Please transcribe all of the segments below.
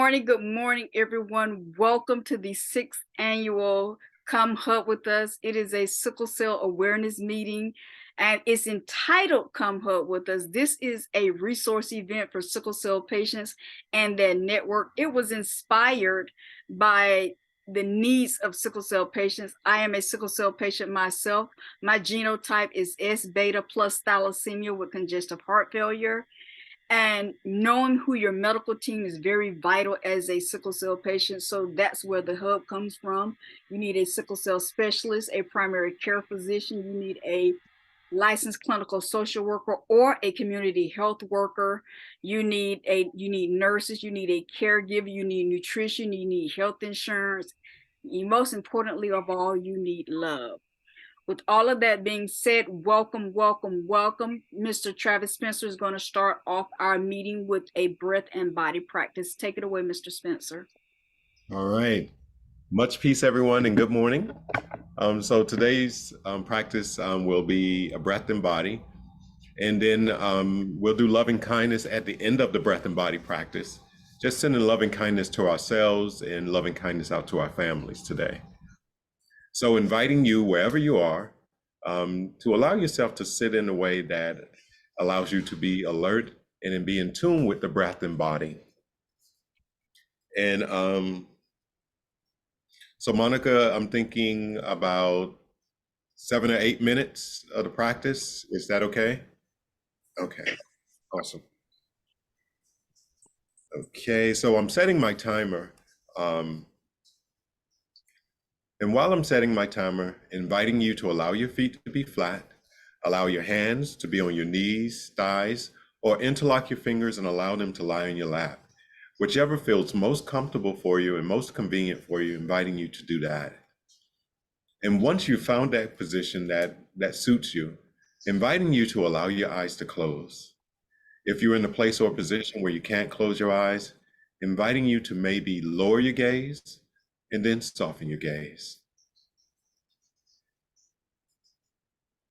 Good morning, everyone. Welcome to the 6th annual Come Hub with Us. It is a sickle cell awareness meeting, and it's entitled Come Hub with Us. This is a resource event for sickle cell patients and their network. It was inspired by the needs of sickle cell patients. I am a sickle cell patient myself. My genotype is S beta plus thalassemia with congestive heart failure. And knowing who your medical team is very vital as a sickle cell patient. So that's where the hub comes from. You need a sickle cell specialist, a primary care physician. You need a licensed clinical social worker or a community health worker. You need nurses, you need a caregiver, you need nutrition, you need health insurance. Most importantly of all, you need love. With all of that being said, welcome. Mr. Travis Spencer is going to start off our meeting with a breath and body practice. Take it away, Mr. Spencer. All right. Much peace, everyone, and good morning. So today's practice will be a breath and body. And then we'll do loving kindness at the end of the breath and body practice. Just sending loving kindness to ourselves and loving kindness out to our families today. So inviting you wherever you are to allow yourself to sit in a way that allows you to be alert and be in tune with the breath and body. And so Monica, I'm thinking about 7 or 8 minutes of the practice. Is that okay? Okay, awesome. Okay, so I'm setting my timer. And while I'm setting my timer, inviting you to allow your feet to be flat, allow your hands to be on your knees, thighs, or interlock your fingers and allow them to lie on your lap. Whichever feels most comfortable for you and most convenient for you, inviting you to do that. And once you've found that position that suits you, inviting you to allow your eyes to close. If you're in a place or position where you can't close your eyes, inviting you to maybe lower your gaze and then soften your gaze.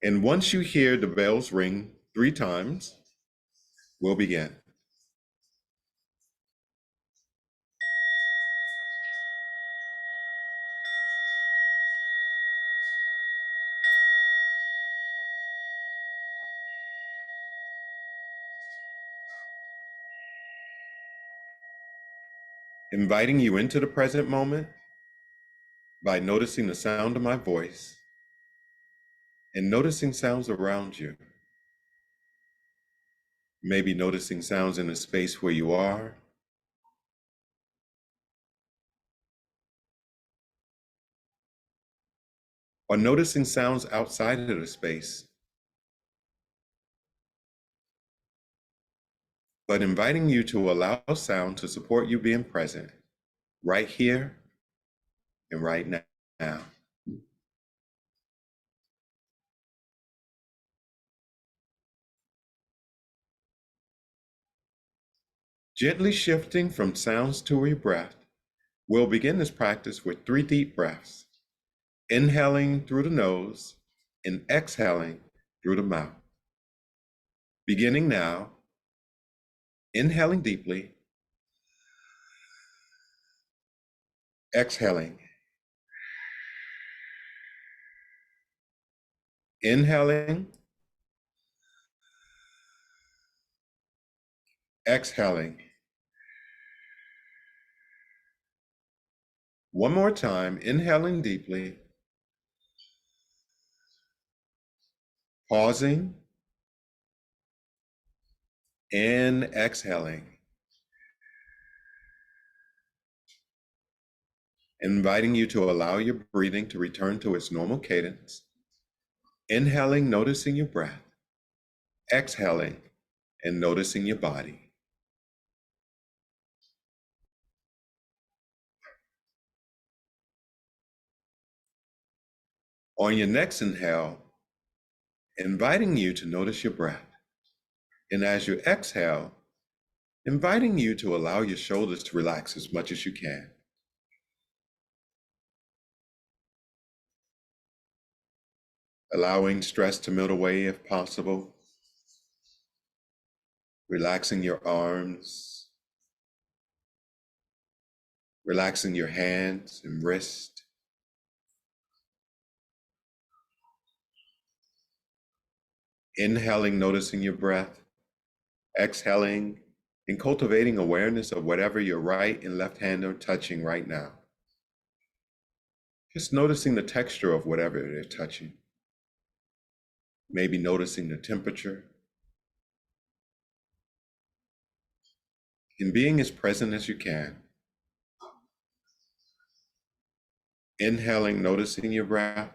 And once you hear the bells ring 3 times, we'll begin. Inviting you into the present moment by noticing the sound of my voice and noticing sounds around you. Maybe noticing sounds in the space where you are, or noticing sounds outside of the space, but inviting you to allow sound to support you being present right here and right now. Gently shifting from sounds to your breath, we'll begin this practice with 3 deep breaths, inhaling through the nose and exhaling through the mouth. Beginning now, inhaling deeply, exhaling. Inhaling, exhaling. One more time, inhaling deeply, pausing, and exhaling. Inviting you to allow your breathing to return to its normal cadence. Inhaling, noticing your breath. Exhaling, and noticing your body. On your next inhale, inviting you to notice your breath. And as you exhale, inviting you to allow your shoulders to relax as much as you can. Allowing stress to melt away if possible. Relaxing your arms, relaxing your hands and wrist. Inhaling, noticing your breath. Exhaling and cultivating awareness of whatever your right and left hand are touching right now. Just noticing the texture of whatever they're touching. Maybe noticing the temperature. And being as present as you can. Inhaling, noticing your breath.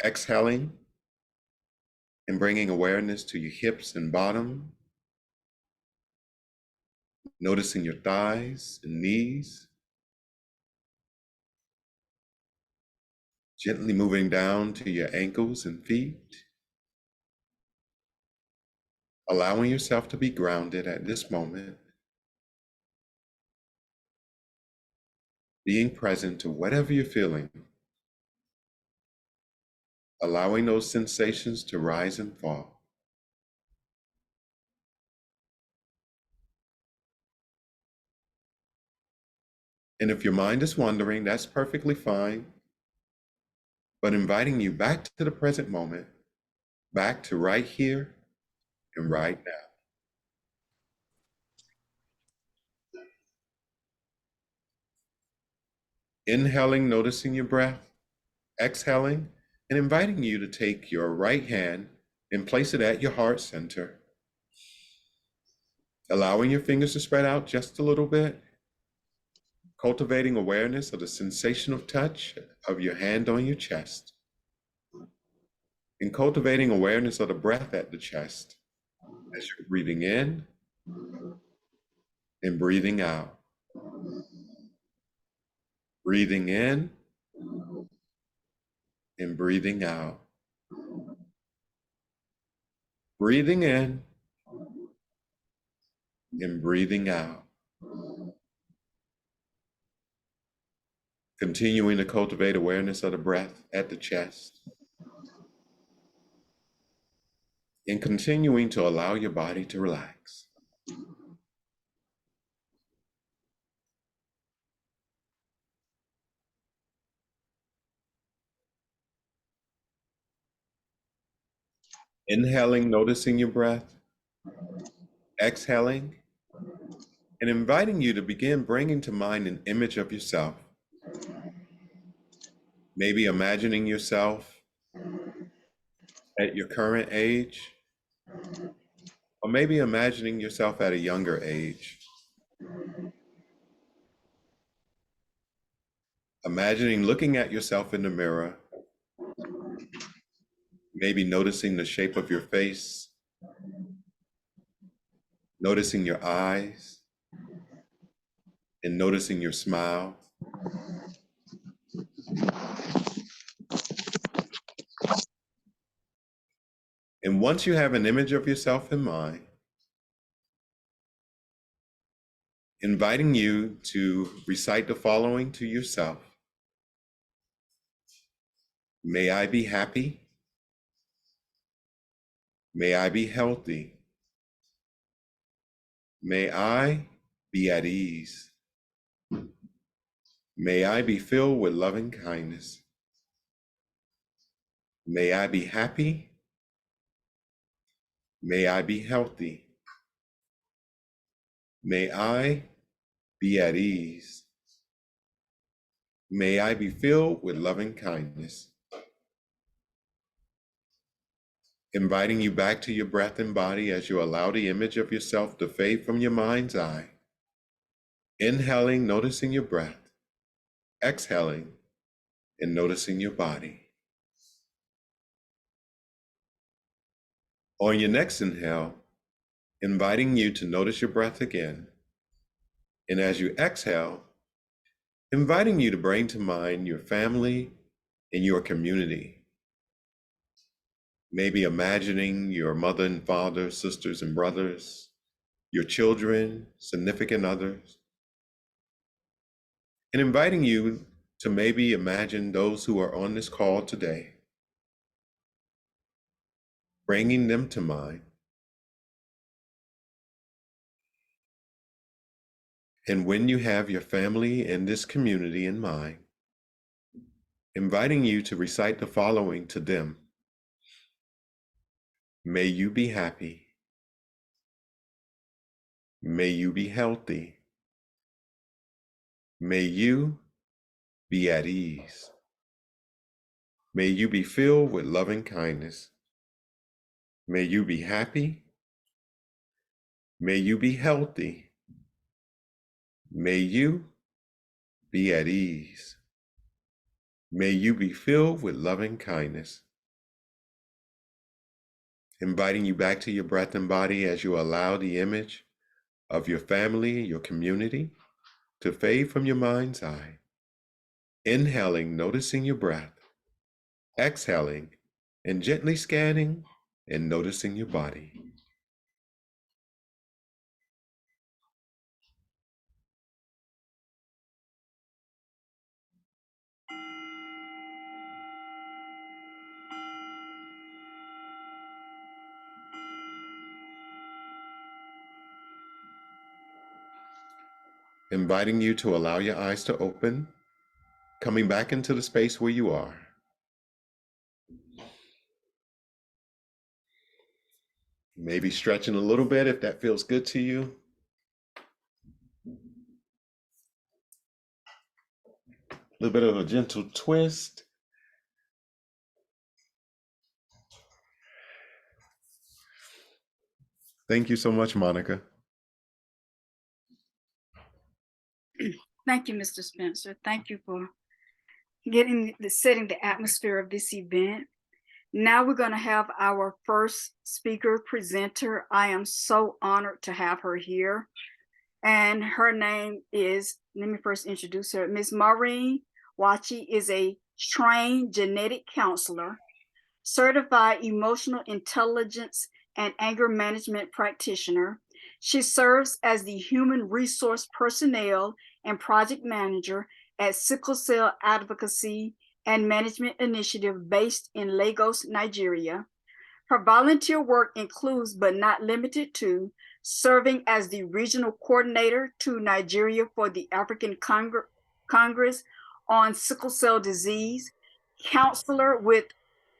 Exhaling and bringing awareness to your hips and bottom. Noticing your thighs and knees. Gently moving down to your ankles and feet. Allowing yourself to be grounded at this moment. Being present to whatever you're feeling. Allowing those sensations to rise and fall. And if your mind is wandering, that's perfectly fine. But inviting you back to the present moment, back to right here and right now. Inhaling, noticing your breath, exhaling, and inviting you to take your right hand and place it at your heart center. Allowing your fingers to spread out just a little bit, cultivating awareness of the sensation of touch of your hand on your chest, and cultivating awareness of the breath at the chest as you're breathing in and breathing out. Breathing in and breathing out. Breathing in and breathing out. Continuing to cultivate awareness of the breath at the chest. And continuing to allow your body to relax. Inhaling, noticing your breath. Exhaling, and inviting you to begin bringing to mind an image of yourself. Maybe imagining yourself at your current age, or maybe imagining yourself at a younger age. Imagining looking at yourself in the mirror, maybe noticing the shape of your face, noticing your eyes, and noticing your smile. And once you have an image of yourself in mind, inviting you to recite the following to yourself. May I be happy. May I be healthy. May I be at ease. May I be filled with loving kindness. May I be happy. May I be healthy. May I be at ease. May I be filled with loving kindness. Inviting you back to your breath and body as you allow the image of yourself to fade from your mind's eye. Inhaling, noticing your breath. Exhaling, and noticing your body. On your next inhale, inviting you to notice your breath again. And as you exhale, inviting you to bring to mind your family and your community. Maybe imagining your mother and father, sisters and brothers, your children, significant others, and inviting you to maybe imagine those who are on this call today, bringing them to mind, And when you have your family and this community in mind, inviting you to recite the following to them. May you be happy. May you be healthy. May you be at ease. May you be filled with loving kindness. May you be happy. May you be healthy. May you be at ease. May you be filled with loving kindness. Inviting you back to your breath and body as you allow the image of your family, your community, to fade from your mind's eye. Inhaling, noticing your breath. Exhaling, and gently scanning and noticing your body. Inviting you to allow your eyes to open, coming back into the space where you are. Maybe stretching a little bit if that feels good to you. A little bit of a gentle twist. Thank you so much, Monica. Thank you, Mr. Spencer. Thank you for setting the atmosphere of this event. Now we're going to have our first speaker presenter. I am so honored to have her here. And her name is, let me first introduce her. Ms. Maureen Wachi is a trained genetic counselor, certified emotional intelligence and anger management practitioner. She serves as the human resource personnel and project manager at Sickle Cell Advocacy and Management Initiative based in Lagos, Nigeria. Her volunteer work includes, but not limited to, serving as the regional coordinator to Nigeria for the African Congress on sickle cell disease, counselor with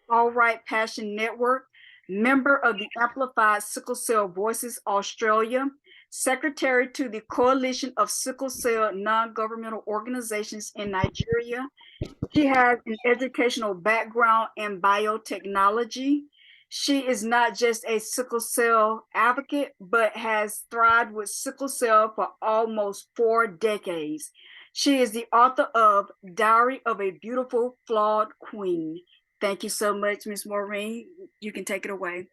All Right Passion Network, member of the Amplified Sickle Cell Voices Australia, secretary to the Coalition of Sickle Cell Non-Governmental Organizations in Nigeria. She has an educational background in biotechnology. She is not just a sickle cell advocate, but has thrived with sickle cell for almost 4 decades. She is the author of Diary of a Beautiful Flawed Queen. Thank you so much, Ms. Maureen. You can take it away.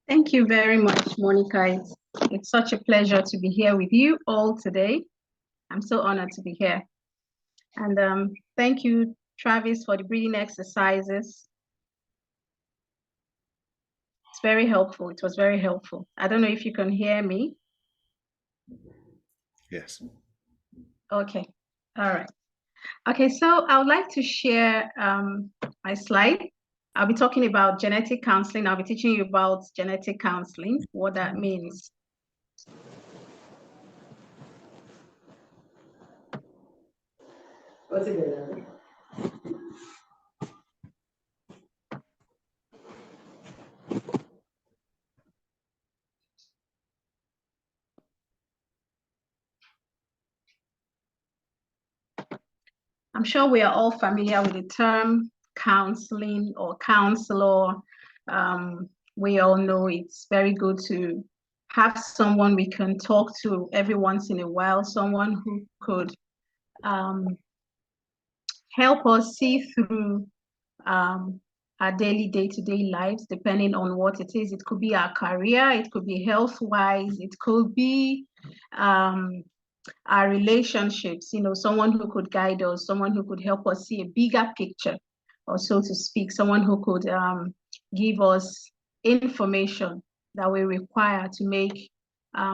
Thank you very much, Monica. It's such a pleasure to be here with you all today. I'm so honored to be here. And thank you, Travis, for the breathing exercises. It's very helpful. It was very helpful. I don't know if you can hear me. Yes. Okay. All right. Okay, so I would like to share my slide. I'll be talking about genetic counseling. I'll be teaching you about genetic counseling, what that means. What's it good? I'm sure we are all familiar with the term counseling or counselor. We all know it's very good to have someone we can talk to every once in a while, someone who could help us see through our daily day-to-day lives, depending on what it is. It could be our career, it could be health-wise, it could be our relationships, you know, someone who could guide us, someone who could help us see a bigger picture, or so to speak, someone who could give us information that we require to make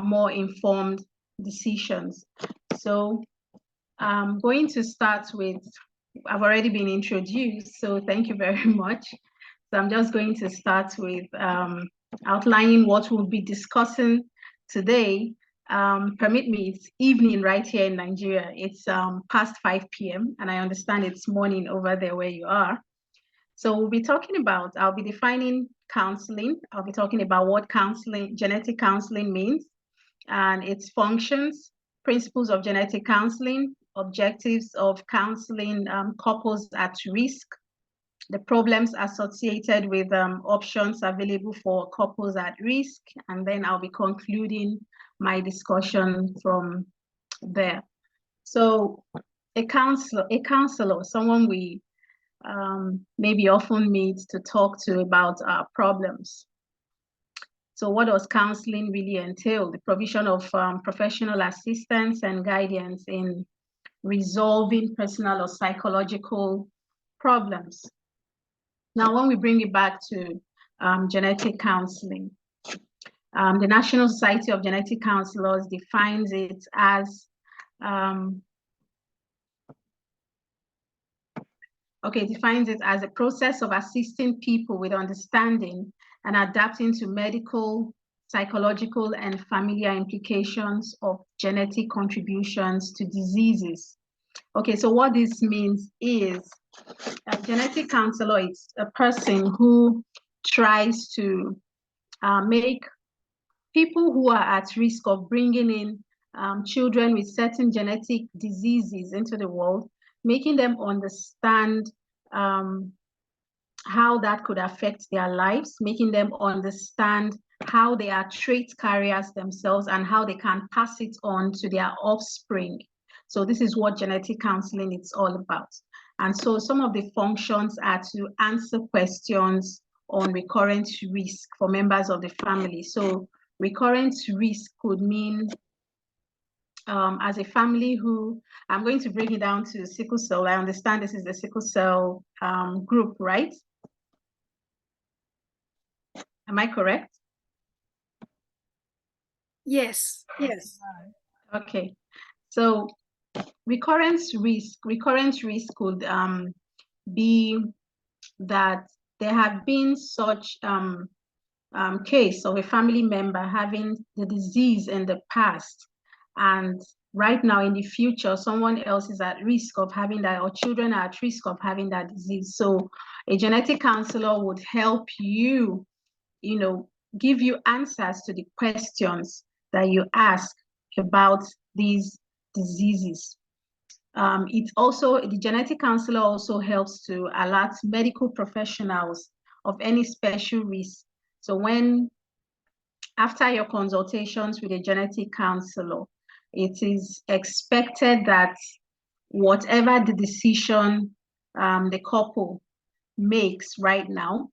more informed decisions. So I'm going to start with, I've already been introduced, so thank you very much. So I'm just going to start with outlining what we'll be discussing today. Permit me, it's evening right here in Nigeria. It's past 5 p.m. and I understand it's morning over there where you are. So we'll be talking about, I'll be defining counseling. I'll be talking about what counseling, genetic counseling means and its functions, principles of genetic counseling, objectives of counseling couples at risk, the problems associated with options available for couples at risk, and then I'll be concluding my discussion from there. So a counselor, someone we maybe often meet to talk to about our problems. So what does counseling really entail? The provision of professional assistance and guidance in resolving personal or psychological problems. Now, when we bring it back to genetic counseling, the National Society of Genetic Counselors defines it as a process of assisting people with understanding and adapting to medical, psychological, and familiar implications of genetic contributions to diseases. Okay, so what this means is a genetic counselor is a person who tries to make people who are at risk of bringing in children with certain genetic diseases into the world, making them understand how that could affect their lives, making them understand how they are trait carriers themselves and how they can pass it on to their offspring. So this is what genetic counseling is all about. And so some of the functions are to answer questions on recurrent risk for members of the family. So recurrent risk could mean as a family who, I'm going to break it down to sickle cell. I understand this is the sickle cell group, right? Am I correct? Yes. Yes. Okay. So recurrent risk could be that there have been such case of a family member having the disease in the past, and right now in the future someone else is at risk of having that, or children are at risk of having that disease. So a genetic counselor would help you, give you answers to the questions that you ask about these diseases. The genetic counselor also helps to alert medical professionals of any special risk. So after your consultations with a genetic counselor, it is expected that whatever the decision the couple makes right now,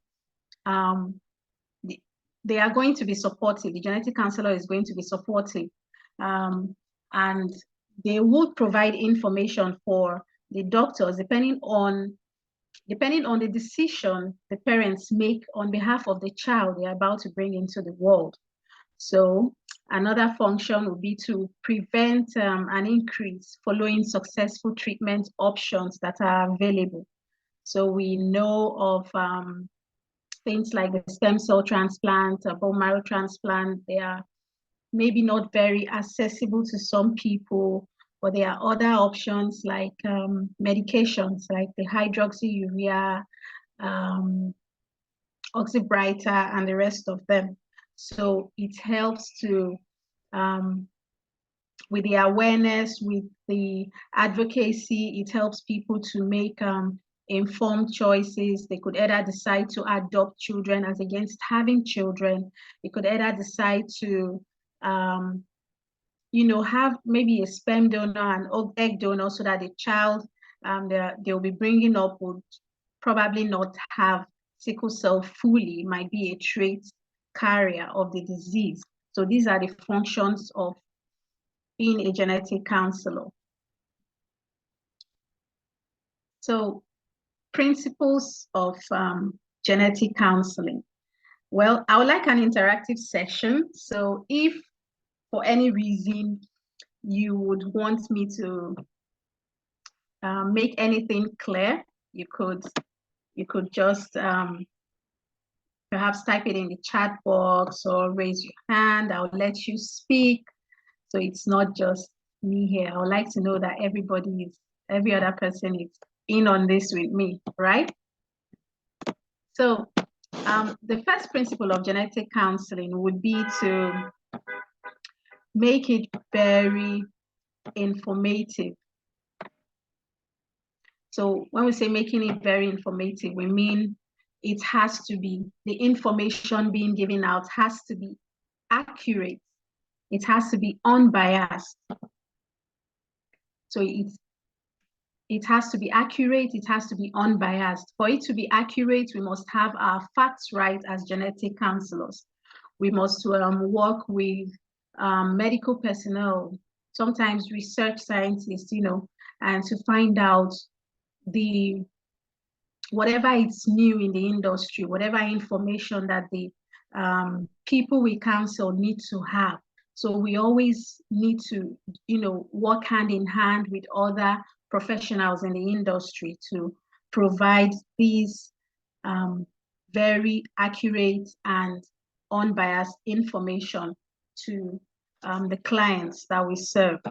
they are going to be supportive. The genetic counselor is going to be supportive, and they would provide information for the doctors depending on the decision the parents make on behalf of the child they're about to bring into the world. So another function would be to prevent an increase following successful treatment options that are available. So we know of things like the stem cell transplant, bone marrow transplant. They are maybe not very accessible to some people, but there are other options like medications like the hydroxyurea, oxybrita, and the rest of them. So it helps to, with the awareness, with the advocacy, it helps people to make informed choices. They could either decide to adopt children as against having children. They could either decide to, have maybe a sperm donor and egg donor so that the child they'll be bringing up would probably not have sickle cell fully, might be a trait carrier of the disease. So these are the functions of being a genetic counselor. So principles of genetic counseling. Well, I would like an interactive session. So if for any reason you would want me to make anything clear, you could just perhaps type it in the chat box or raise your hand. I'll let you speak. So it's not just me here. I would like to know that every other person is in on this with me, right? So the first principle of genetic counseling would be to make it very informative. So when we say making it very informative, we mean it has to be, the information being given out has to be accurate. It has to be unbiased. So it has to be accurate, it has to be unbiased. For it to be accurate, we must have our facts right as genetic counselors. We must work with medical personnel, sometimes research scientists, and to find out whatever is new in the industry, whatever information that the people we counsel need to have. So we always need to, work hand in hand with other professionals in the industry to provide these very accurate and unbiased information to the clients that we serve.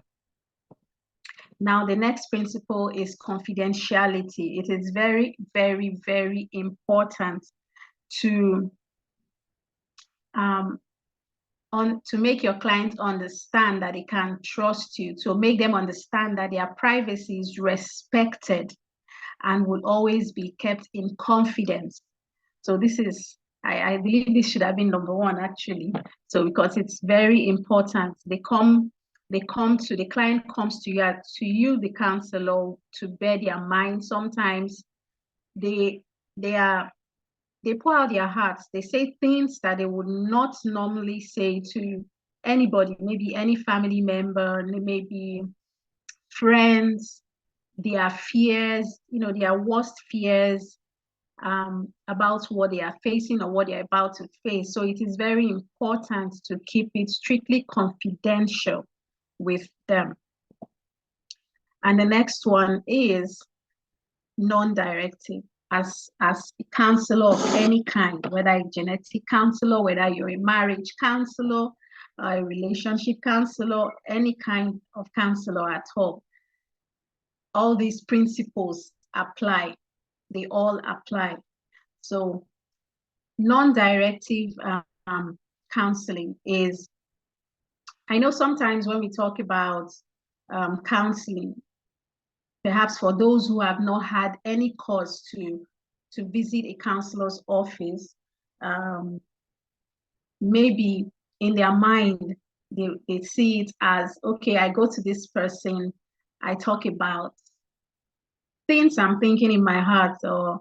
Now, the next principle is confidentiality. It is very, very, very important to make your client understand that they can trust you, to make them understand that their privacy is respected and will always be kept in confidence. So this is, I believe this should have been number one, actually. So because it's very important. The client comes to you, the counselor, to bear their mind. Sometimes they pour out their hearts. They say things that they would not normally say to anybody, maybe any family member, maybe friends, their fears, their worst fears about what they are facing or what they're about to face. So it is very important to keep it strictly confidential with them. And the next one is non-directive. As a counselor of any kind, whether a genetic counselor, whether you're a marriage counselor, a relationship counselor, any kind of counselor at all these principles apply. They all apply. So non-directive counseling is, I know sometimes when we talk about counseling, perhaps for those who have not had any cause to visit a counselor's office, maybe in their mind, they see it as, okay, I go to this person, I talk about things I'm thinking in my heart, or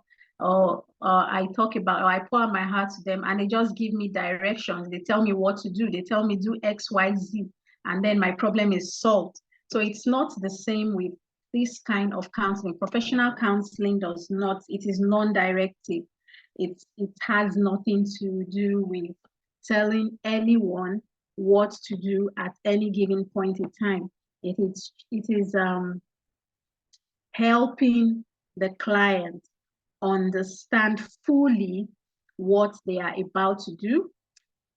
I talk about, or I pour out my heart to them, and they just give me directions. They tell me what to do. They tell me do X, Y, Z, and then my problem is solved. So it's not the same with this kind of counseling. Professional counseling does not, it is non-directive. It has nothing to do with telling anyone what to do at any given point in time. It is helping the client understand fully what they are about to do,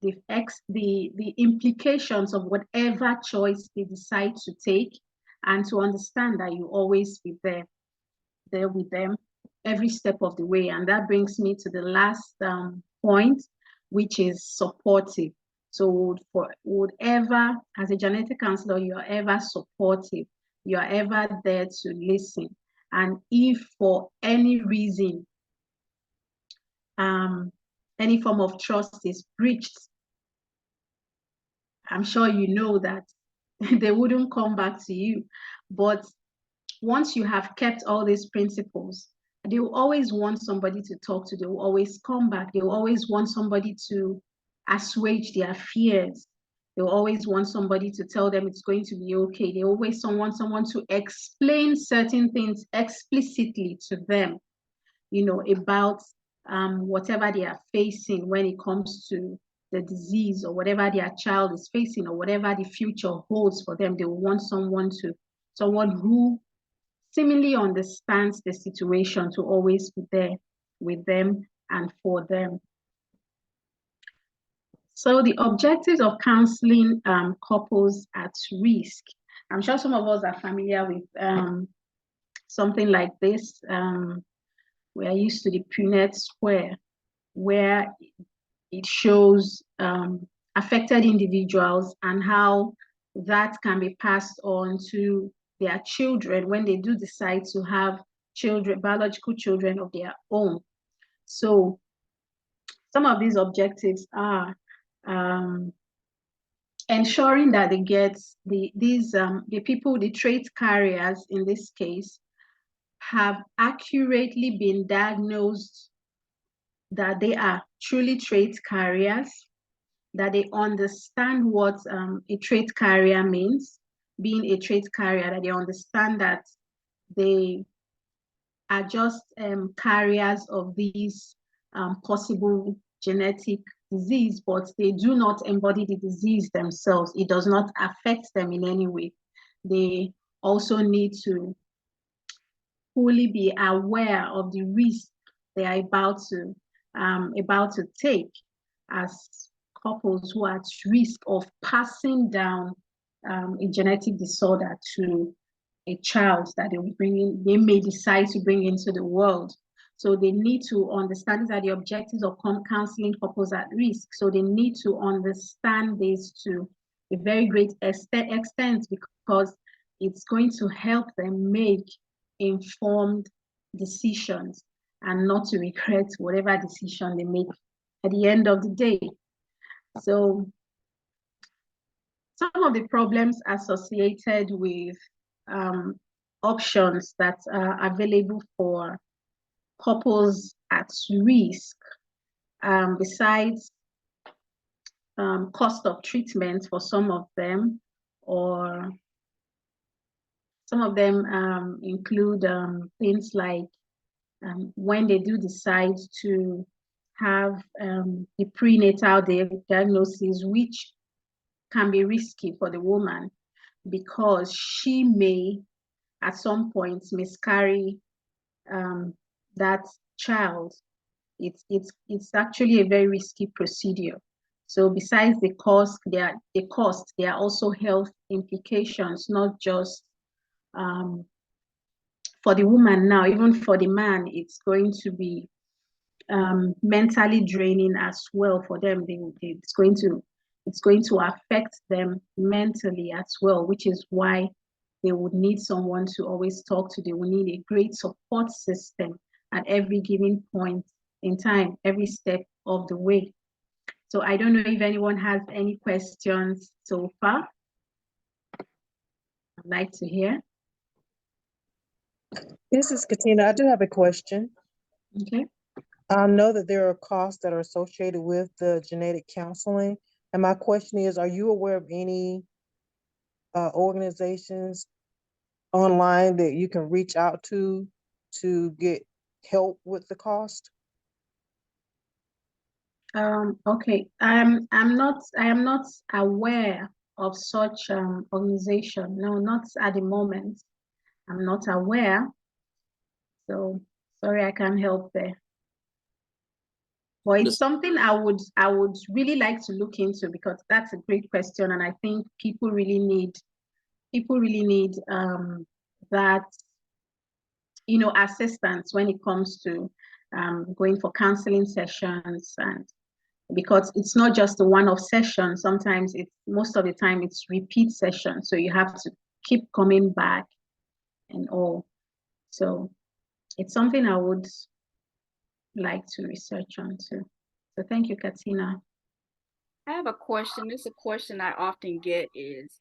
the implications of whatever choice they decide to take, and to understand that you always be there with them every step of the way. And that brings me to the last point, which is supportive. So whatever, as a genetic counselor, you are ever supportive. You are ever there to listen. And if for any reason, any form of trust is breached, I'm sure you know that they wouldn't come back to you. But once you have kept all these principles, they will always want somebody to talk to. They will always come back. They will always want somebody to assuage their fears. They will always want somebody to tell them it's going to be okay. They always want someone to explain certain things explicitly to them, about whatever they are facing when it comes to the disease, or whatever their child is facing, or whatever the future holds for them. They will want someone who seemingly understands the situation, to always be there with them and for them. So the objectives of counseling couples at risk. I'm sure some of us are familiar with something like this. We are used to the Punnett Square, where it shows affected individuals and how that can be passed on to their children when they do decide to have children, biological children of their own. So some of these objectives are ensuring that they get the people, the trait carriers in this case, have accurately been diagnosed that they are truly trait carriers, that they understand what a trait carrier means, being a trait carrier, that they understand that they are just carriers of these possible genetic disease, but they do not embody the disease themselves. It does not affect them in any way. They also need to fully be aware of the risk they are about to take as couples who are at risk of passing down a genetic disorder to a child that they may decide to bring into the world. So they need to understand these are the objectives of counseling couples at risk. So they need to understand this to a very great extent because it's going to help them make informed decisions and not to regret whatever decision they make at the end of the day. So some of the problems associated with options that are available for couples at risk, besides cost of treatment for some of them, or some of them include things like when they do decide to have the prenatal diagnosis, which can be risky for the woman because she may at some point miscarry that child. It's actually a very risky procedure. So besides the cost, there are also health implications, not just for the woman now, even for the man, it's going to be mentally draining as well for them. It's going to affect them mentally as well, which is why they would need someone to always talk to. They will need a great support system at every given point in time, every step of the way. So I don't know if anyone has any questions so far. I'd like to hear. This is Katina. I do have a question. Okay. I know that there are costs that are associated with the genetic counseling. And my question is, are you aware of any organizations online that you can reach out to get help with the cost? Okay. I am not aware of such organization. No, not at the moment. I'm not aware. So sorry, I can't help there. But it's something I would really like to look into because that's a great question, and I think people really need that assistance when it comes to going for counseling sessions, and because it's not just a one-off session. Sometimes most of the time it's repeat sessions, so you have to keep coming back and all. So it's something I would like to research on too. So thank you, Katina. I have a question. This is a question I often get is,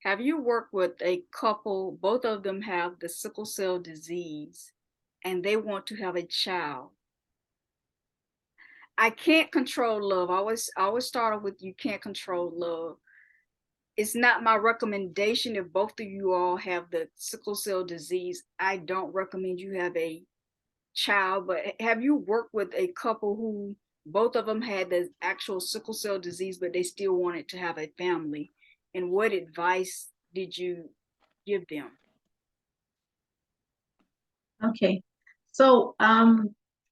have you worked with a couple, both of them have the sickle cell disease, and they want to have a child? I can't control love. I always start with you can't control love. It's not my recommendation if both of you all have the sickle cell disease. I don't recommend you have a child, but have you worked with a couple who both of them had the actual sickle cell disease, but they still wanted to have a family? And what advice did you give them? Okay, so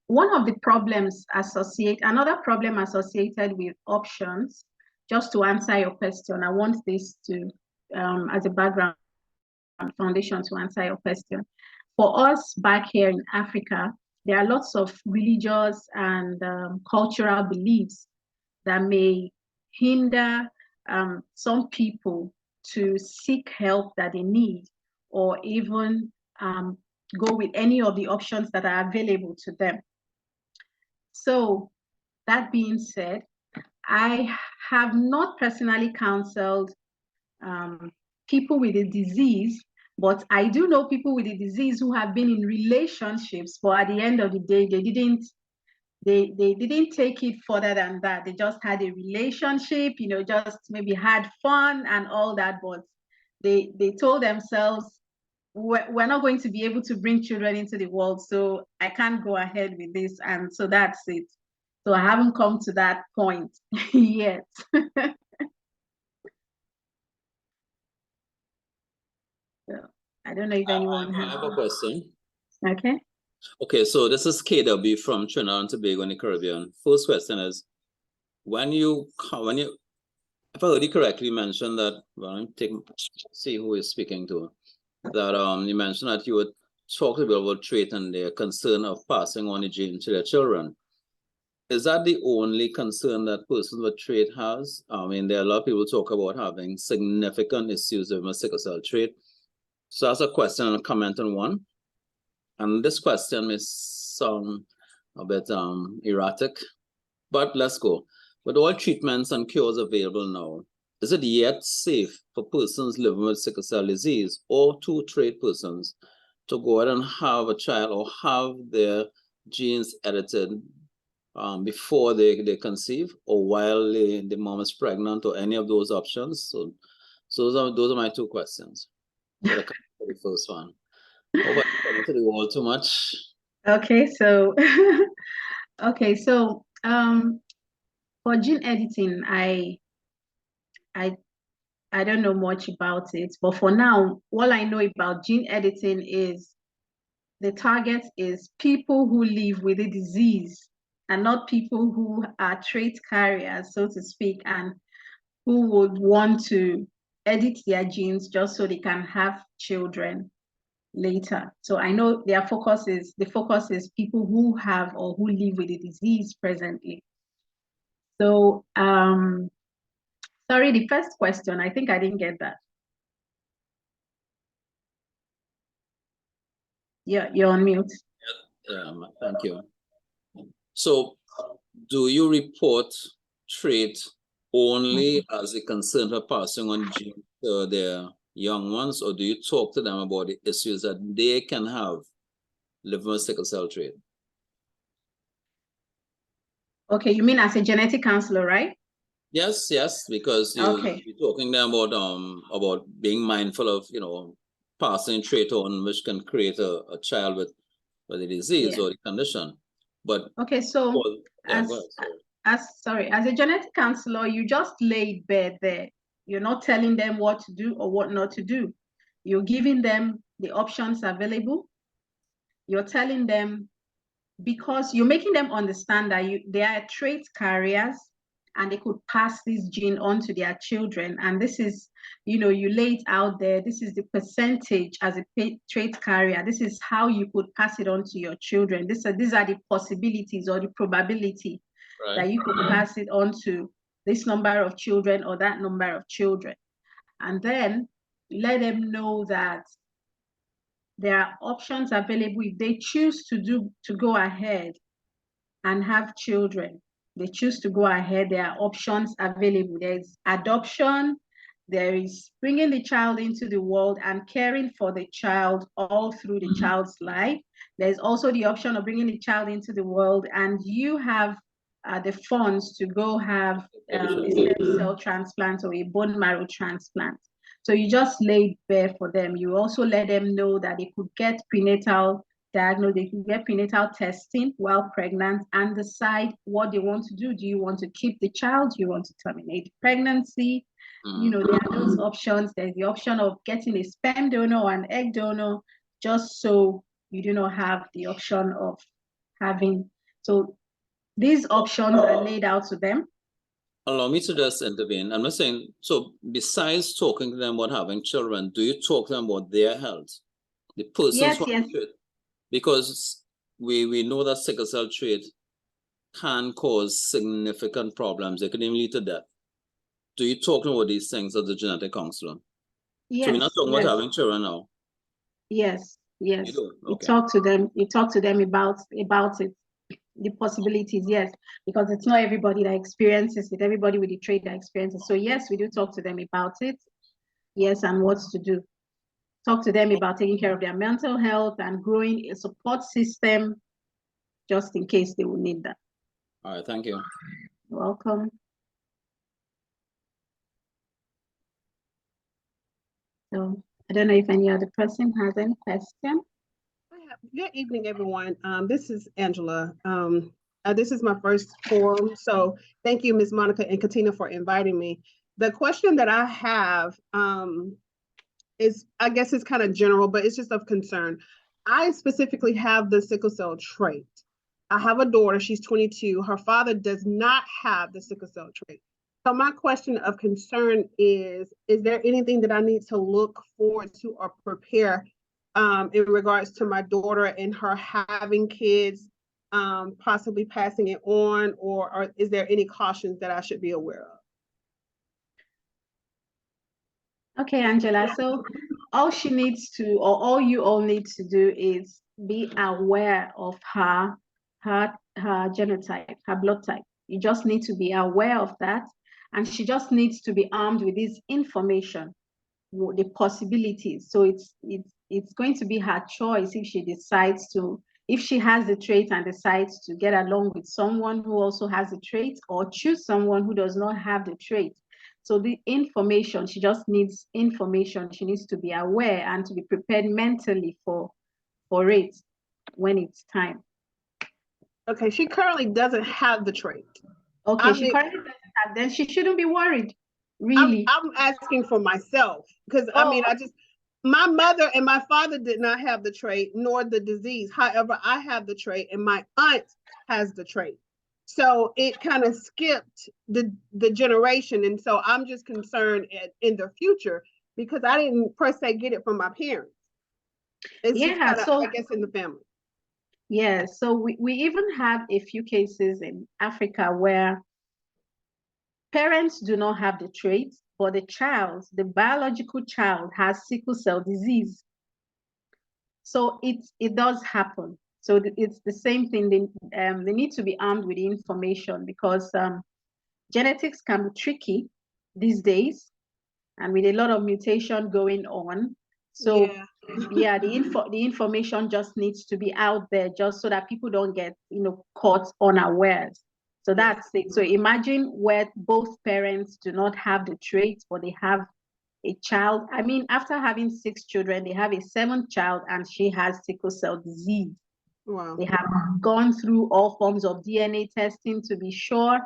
one of the problems another problem associated with options, just to answer your question, I want this to, as a background foundation to answer your question. For us back here in Africa, there are lots of religious and cultural beliefs that may hinder some people to seek help that they need, or even go with any of the options that are available to them. So that being said, I have not personally counseled people with a disease, but I do know people with a disease who have been in relationships, but at the end of the day, they didn't take it further than that. They just had a relationship, you know, just maybe had fun and all that, but they told themselves, we're not going to be able to bring children into the world, so I can't go ahead with this, and so that's it. So I haven't come to that point yet. So I don't know if anyone has. I have a question. Okay. Okay, so this is KW from Trinidad and Tobago in the Caribbean. First question is, when you, if I heard you correctly, mentioned that, well, see who is speaking to, that you mentioned that you would talk to people about trait and their concern of passing on the gene to their children. Is that the only concern that persons with trait has? I mean, there are a lot of people talk about having significant issues with sickle cell trait. So that's a question and a comment on one. And this question may sound a bit erratic, but let's go. With all treatments and cures available now, is it yet safe for persons living with sickle cell disease or to trait persons to go ahead and have a child or have their genes edited before they conceive, or while the mom is pregnant, or any of those options? So those are my two questions. The first one. Hope I didn't to the wall too much. Okay, so for gene editing, I don't know much about it, but for now, all I know about gene editing is the target is people who live with a disease, and not people who are trait carriers, so to speak, and who would want to edit their genes just so they can have children later. So I know the focus is people who have or who live with a disease presently. So sorry, the first question, I think I didn't get that. Yeah, you're on mute. Thank you. So do you report trait only as a concern for passing on genes to their young ones, or do you talk to them about the issues that they can have living with sickle cell trait? Okay, you mean as a genetic counselor, right? Yes, because you're talking to them about being mindful of, you know, passing trait on, which can create a child with a disease or the condition. But okay, so as a genetic counselor, you just lay it bare there. You're not telling them what to do or what not to do. You're giving them the options available. You're telling them, because you're making them understand that they are trait carriers and they could pass this gene on to their children. And this is, you know, you lay it out there. This is the percentage as a trait carrier. This is how you could pass it on to your children. These are the possibilities or the probability that you could pass it on to this number of children or that number of children. And then let them know that there are options available if they choose to go ahead and have children. They choose to go ahead, there are options available. There's adoption, there is bringing the child into the world and caring for the child all through the child's life. There's also the option of bringing the child into the world and you have the funds to go have a stem cell transplant or a bone marrow transplant. So you just lay it bare for them. You also let them know that they could get prenatal diagnosed, they can get prenatal testing while pregnant and decide what they want to do. Do you want to keep the child? Do you want to terminate the pregnancy? You know, there are those options. There's the option of getting a sperm donor or an egg donor, just so you do not have the option of having So these options are laid out to them. Allow me to just intervene. I'm not saying, so besides talking to them about having children, do you talk to them about their health? The persons Yes, who yes. have it? Because we know that sickle cell trait can cause significant problems. It can even lead to death. Do you talk about these things as a genetic counselor? Yes, so we're not talking yes. about having children now. Yes, yes. You do? You Okay. talk to them. You talk to them about it, the possibilities. Yes, because it's not everybody that experiences it. Everybody with the trait that experiences. So yes, we do talk to them about it. Yes, and what to do. Talk to them about taking care of their mental health and growing a support system, just in case they will need that. All right. Thank you. You're welcome. So I don't know if any other person has any question. Good evening, everyone. This is Angela. This is my first forum, so thank you, Ms. Monica and Katina, for inviting me. The question that I have is, I guess it's kind of general, but it's just of concern. I specifically have the sickle cell trait. I have a daughter, she's 22. Her father does not have the sickle cell trait. So my question of concern is there anything that I need to look forward to or prepare in regards to my daughter and her having kids, possibly passing it on, or is there any cautions that I should be aware of? Okay, Angela. So all she needs to, or all you all need to do is be aware of her genotype, her blood type. You just need to be aware of that. And she just needs to be armed with this information, the possibilities. So it's going to be her choice if she decides to, if she has the trait and decides to get along with someone who also has the trait, or choose someone who does not have the trait. So the information, she just needs information. She needs to be aware and to be prepared mentally for it when it's time. Okay, she currently doesn't have the trait. Okay, she currently doesn't have, then she shouldn't be worried, really. I'm asking for myself, because I mean, my mother and my father did not have the trait nor the disease. However, I have the trait and my aunt has the trait. So it kind of skipped the generation. And so I'm just concerned in the future, because I didn't per se get it from my parents. It's just kind of, I guess, in the family. Yeah, so we even have a few cases in Africa where parents do not have the trait, but the biological child has sickle cell disease. So it does happen. So it's the same thing. They need to be armed with information, because genetics can be tricky these days, and with a lot of mutation going on. So yeah, the information just needs to be out there, just so that people don't get caught unawares. So that's it. So imagine where both parents do not have the trait, but they have a child. I mean, after having 6 children, they have a 7th child, and she has sickle cell disease. Wow. They have gone through all forms of DNA testing to be sure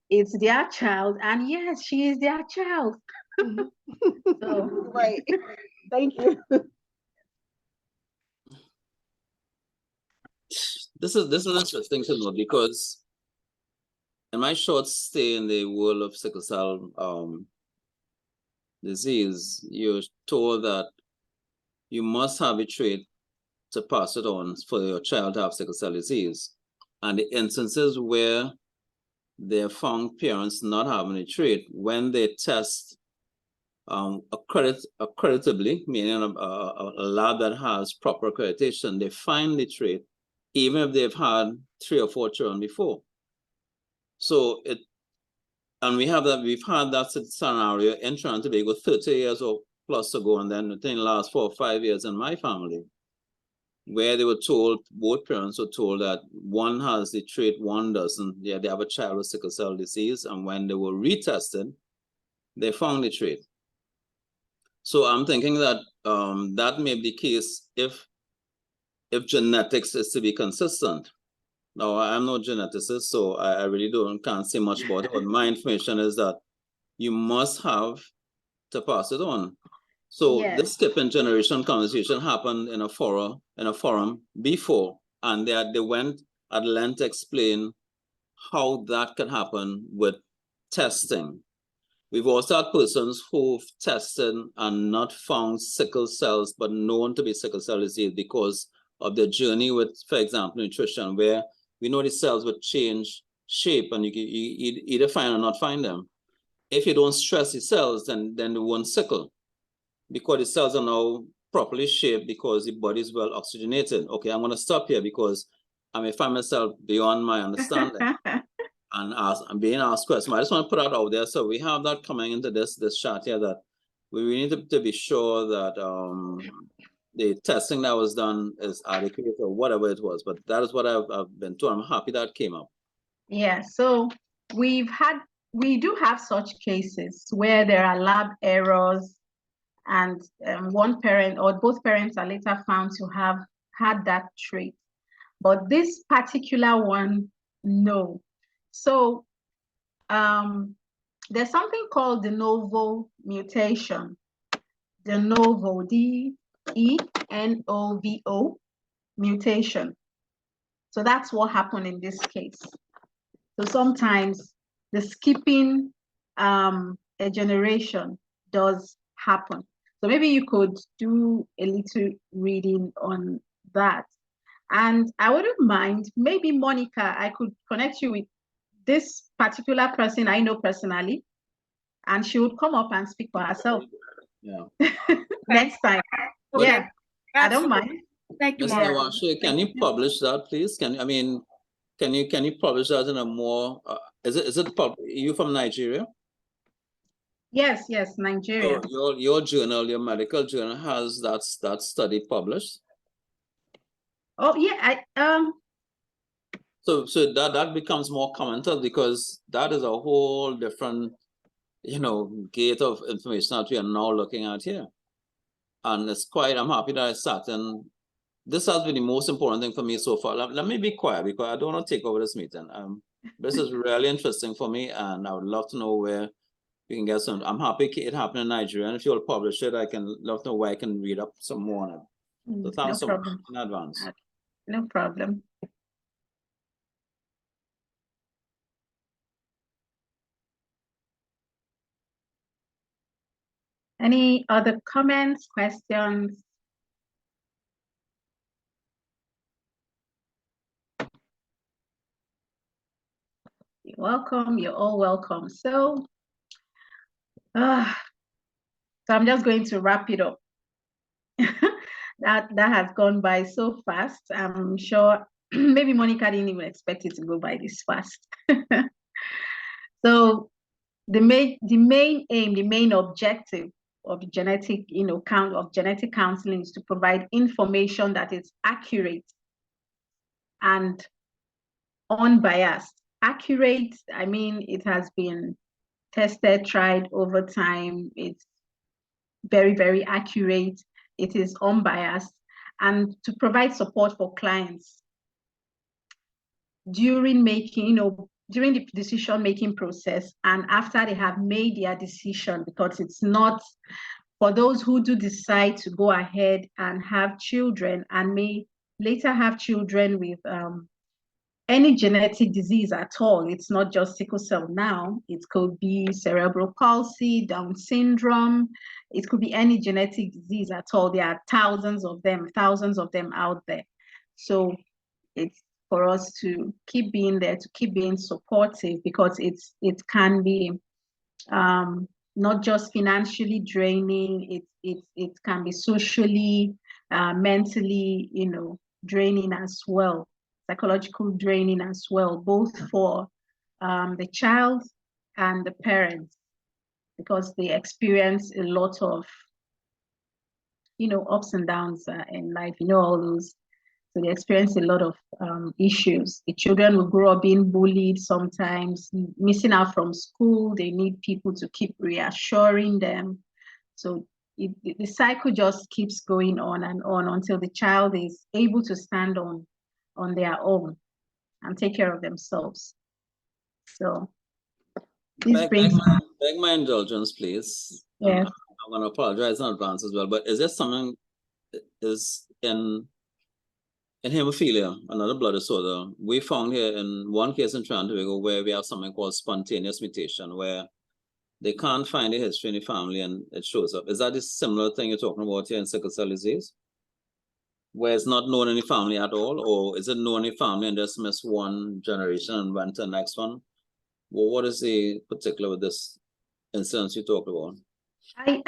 it's their child, and yes, she is their child. So, right. Thank you. This is interesting to know, because in my short stay in the world of sickle cell disease, you're told that you must have a trait to pass it on for your child to have sickle cell disease. And the instances where they have found parents not having a trait, when they test accreditably, meaning a lab that has proper accreditation, they find the trait, even if they've had 3 or 4 children before. So we've had that scenario in Trinidad and Tobago 30 years or plus ago, and then within the last 4 or 5 years in my family, where they were told, both parents were told that one has the trait, one doesn't. Yeah, they have a child with sickle cell disease, and when they were retested, they found the trait. So I'm thinking that that may be the case if genetics is to be consistent. Now, I'm no geneticist, so I really can't say much about it, but my information is that you must have to pass it on. So this skipping generation conversation happened in a forum before, and they went at length explain how that can happen with testing. We've also had persons who've tested and not found sickle cells, but known to be sickle cell disease because of their journey with, for example, nutrition, where we know the cells would change shape and you can either find or not find them. If you don't stress the cells, then they won't sickle because the cells are now properly shaped because the body is well oxygenated. Okay, I'm going to stop here because I may find myself beyond my understanding. And being asked questions. I just want to put that out there. So we have that coming into this chat here, that we need to be sure that the testing that was done is adequate or whatever it was. But that is what I've been told. I'm happy that came up. Yeah, so we do have such cases where there are lab errors and one parent or both parents are later found to have had that trait. But this particular one, no. So there's something called de novo mutation. De novo, D-E-N-O-V-O mutation. So that's what happened in this case. So sometimes the skipping a generation does happen. So maybe you could do a little reading on that. And I wouldn't mind, maybe Monica, I could connect you with this particular person I know personally, and she would come up and speak for herself. Yeah. Next time. Okay. Yeah, Absolutely. I don't mind. Thank you, Ms. Mark. Nawashe, can you publish that, please? Can you publish that in a more? Is it you from Nigeria? Yes, Nigeria. So your journal, your medical journal, has that study published. Oh yeah, So that becomes more commented because that is a whole different, gate of information that we are now looking at here. And it's I'm happy that I sat, and this has been the most important thing for me so far. Let me be quiet because I don't want to take over this meeting. This is really interesting for me, and I would love to know where we can get some. I'm happy it happened in Nigeria, and if you'll publish it, I can love to know where I can read up some more on it. So thanks so much in advance. No problem. Any other comments, questions? You're welcome. You're all welcome. So I'm just going to wrap it up. that has gone by so fast. I'm sure maybe Monica didn't even expect it to go by this fast. So the main aim, the main objective of genetic counseling is to provide information that is accurate and unbiased. Accurate, I mean, it has been tested, tried over time. It's very, very accurate. It is unbiased, and to provide support for clients during during the decision-making process and after they have made their decision, because it's not for those who do decide to go ahead and have children and may later have children with any genetic disease at all. It's not just sickle cell now. It could be cerebral palsy, Down syndrome. It could be any genetic disease at all. There are thousands of them out there. So it's for us to keep being there, to keep being supportive, because it can be not just financially draining. It can be socially, mentally, draining as well. Psychological draining as well, both for the child and the parents, because they experience a lot of ups and downs in life, all those. So they experience a lot of issues. The children will grow up being bullied, sometimes missing out from school. They need people to keep reassuring them. So the cycle just keeps going on and on until the child is able to stand on their own and take care of themselves. So this brings beg my indulgence, please. Yes. I'm going to apologize in advance as well, but is there something is in In hemophilia, another blood disorder, we found here in one case in Trinidad and Tobago where we have something called spontaneous mutation, where they can't find a history in the family and it shows up. Is that a similar thing you're talking about here in sickle cell disease? Where it's not known in the family at all, or is it known in the family and just missed one generation and went to the next one? Well, what is the particular with this instance you talked about?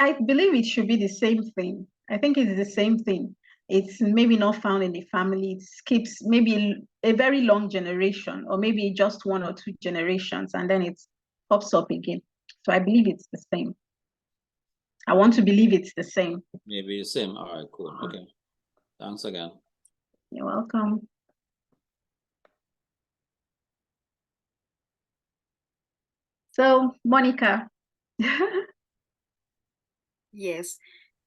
I believe it should be the same thing. I think it's the same thing. It's maybe not found in the family. It skips maybe a very long generation, or maybe just 1 or 2 generations, and then it pops up again. So I believe it's the same. I want to believe it's the same. Maybe the same. All right, cool. Okay. Thanks again. You're welcome. So, Monica. Yes.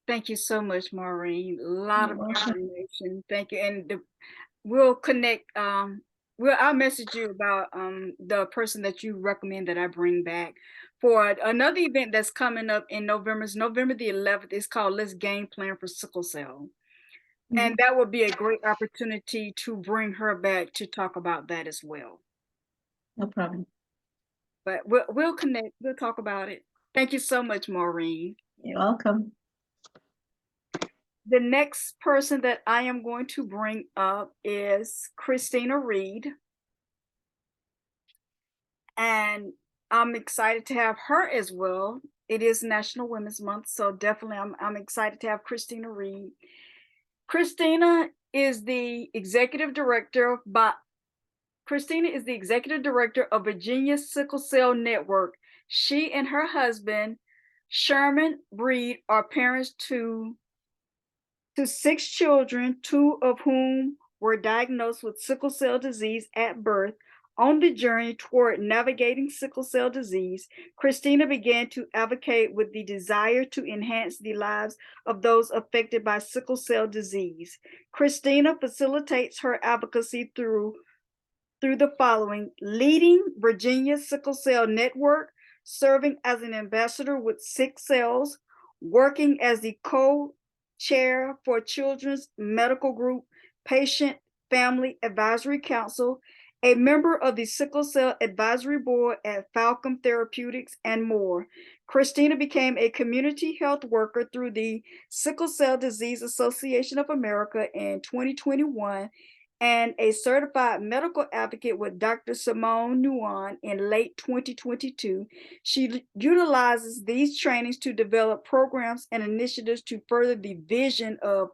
Thank you so much, Maureen. A lot of You're welcome. information. Thank you. And we'll connect. I'll message you about the person that you recommend that I bring back for another event that's coming up in November. It's November the 11th. It's called Let's Game Plan for Sickle Cell. And that would be a great opportunity to bring her back to talk about that as well. No problem. But we'll connect. We'll talk about it. Thank you so much, Maureen. You're welcome. The next person that I am going to bring up is Christina Reed. And I'm excited to have her as well. It is National Women's Month, so definitely I'm excited to have Christina Reed. Christina is the executive director of Virginia Sickle Cell Network. She and her husband, Sherman Reed, are parents to 6 children, 2 of whom were diagnosed with sickle cell disease at birth. On the journey toward navigating sickle cell disease, Christina began to advocate with the desire to enhance the lives of those affected by sickle cell disease. Christina facilitates her advocacy through the following: leading Virginia Sickle Cell Network, serving as an ambassador with Sick Cells, working as the co-chair for Children's Medical Group Patient Family Advisory Council, a member of the Sickle Cell Advisory Board at Falcon Therapeutics, and more. Christina became a community health worker through the Sickle Cell Disease Association of America in 2021 and a certified medical advocate with Dr. Simone Nguyen in late 2022. She utilizes these trainings to develop programs and initiatives to further the vision of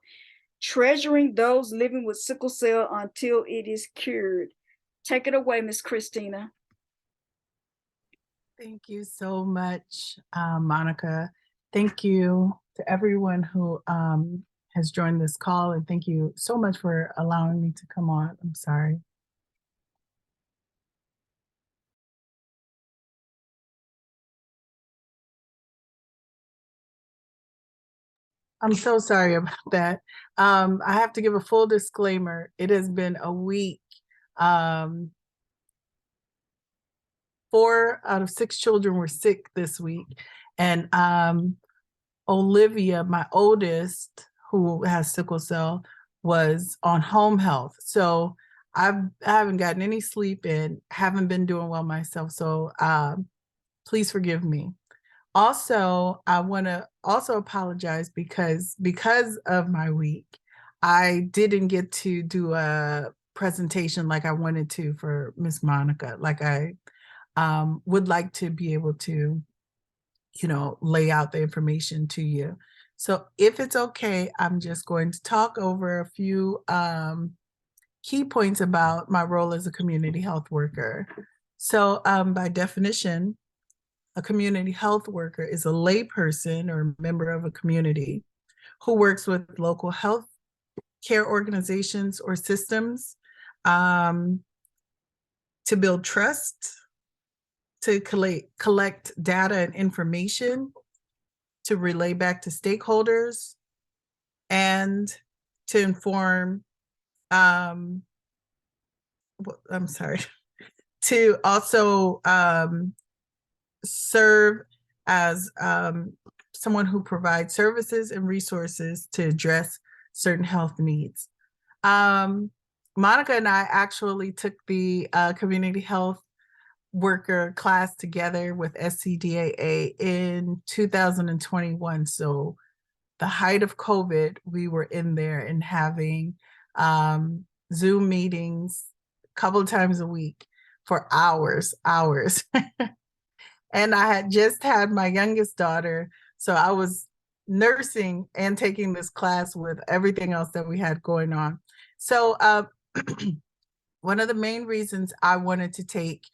treasuring those living with sickle cell until it is cured. Take it away, Ms. Christina. Thank you so much, Monica. Thank you to everyone who has joined this call, and thank you so much for allowing me to come on. I'm sorry. I'm so sorry about that. I have to give a full disclaimer. It has been a week. 4 out of 6 children were sick this week. And Olivia, my oldest, who has sickle cell, was on home health. So I haven't gotten any sleep and haven't been doing well myself. So please forgive me. Also, I want to also apologize because of my week, I didn't get to do a presentation like I wanted to for Miss Monica. Like I would like to be able to, lay out the information to you. So if it's okay, I'm just going to talk over a few key points about my role as a community health worker. So by definition, a community health worker is a layperson or member of a community who works with local health care organizations or systems to build trust, to collect data and information, to relay back to stakeholders, and to inform, to also serve as someone who provides services and resources to address certain health needs. Monica and I actually took the community health worker class together with SCDAA in 2021. So the height of COVID, we were in there and having Zoom meetings a couple of times a week for hours. And I had just had my youngest daughter, so I was nursing and taking this class with everything else that we had going on. So one of the main reasons I wanted to take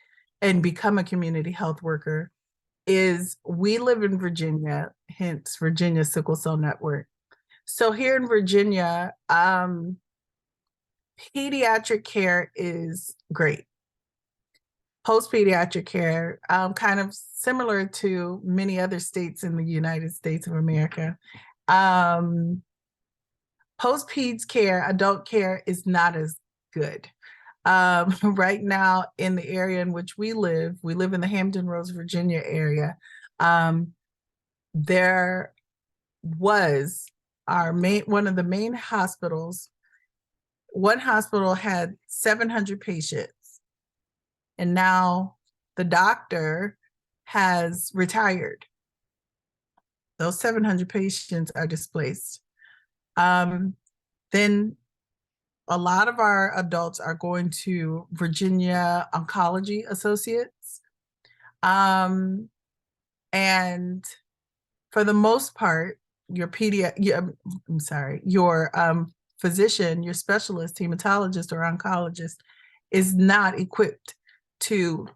and become a community health worker is we live in Virginia, hence Virginia Sickle Cell Network. So here in Virginia, pediatric care is great. Post-pediatric care, kind of similar to many other states in the United States of America. Post-peds care, adult care is not as good. Right now in the area in which we live in the Hampton Roads, Virginia area. There was one of the main hospitals. One hospital had 700 patients. And now the doctor has retired. Those 700 patients are displaced. Then a lot of our adults are going to Virginia Oncology Associates. And for the most part, your physician, your specialist, hematologist or oncologist is not equipped to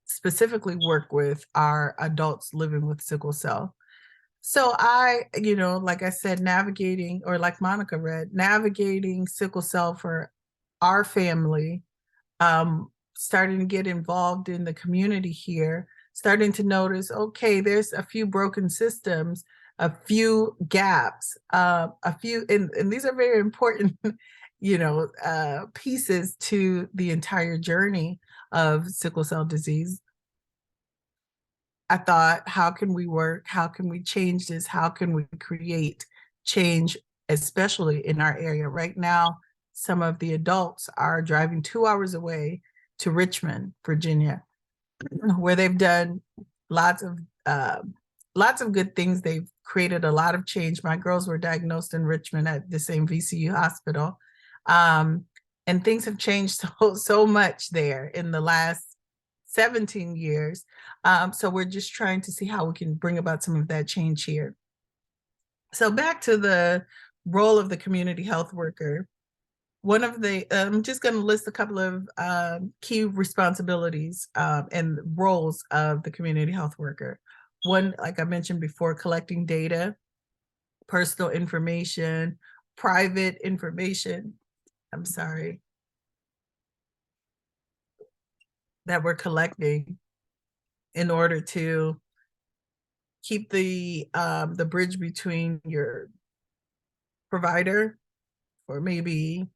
specifically work with our adults living with sickle cell. So I, like I said, navigating, or like Monica read, navigating sickle cell for our family, starting to get involved in the community here, starting to notice, okay, there's a few broken systems, a few gaps, and these are very important pieces to the entire journey of sickle cell disease. I thought, how can we work? How can we change this? How can we create change, especially in our area? Right now, some of the adults are driving 2 hours away to Richmond, Virginia, where they've done lots of good things. They've created a lot of change. My girls were diagnosed in Richmond at the same VCU hospital. And things have changed so much there in the last 17 years. So we're just trying to see how we can bring about some of that change here. So back to the role of the community health worker. One of the, I'm just going to list a couple of key responsibilities and roles of the community health worker. One, like I mentioned before, collecting data, personal information, private information, that we're collecting in order to keep the bridge between your provider, or maybe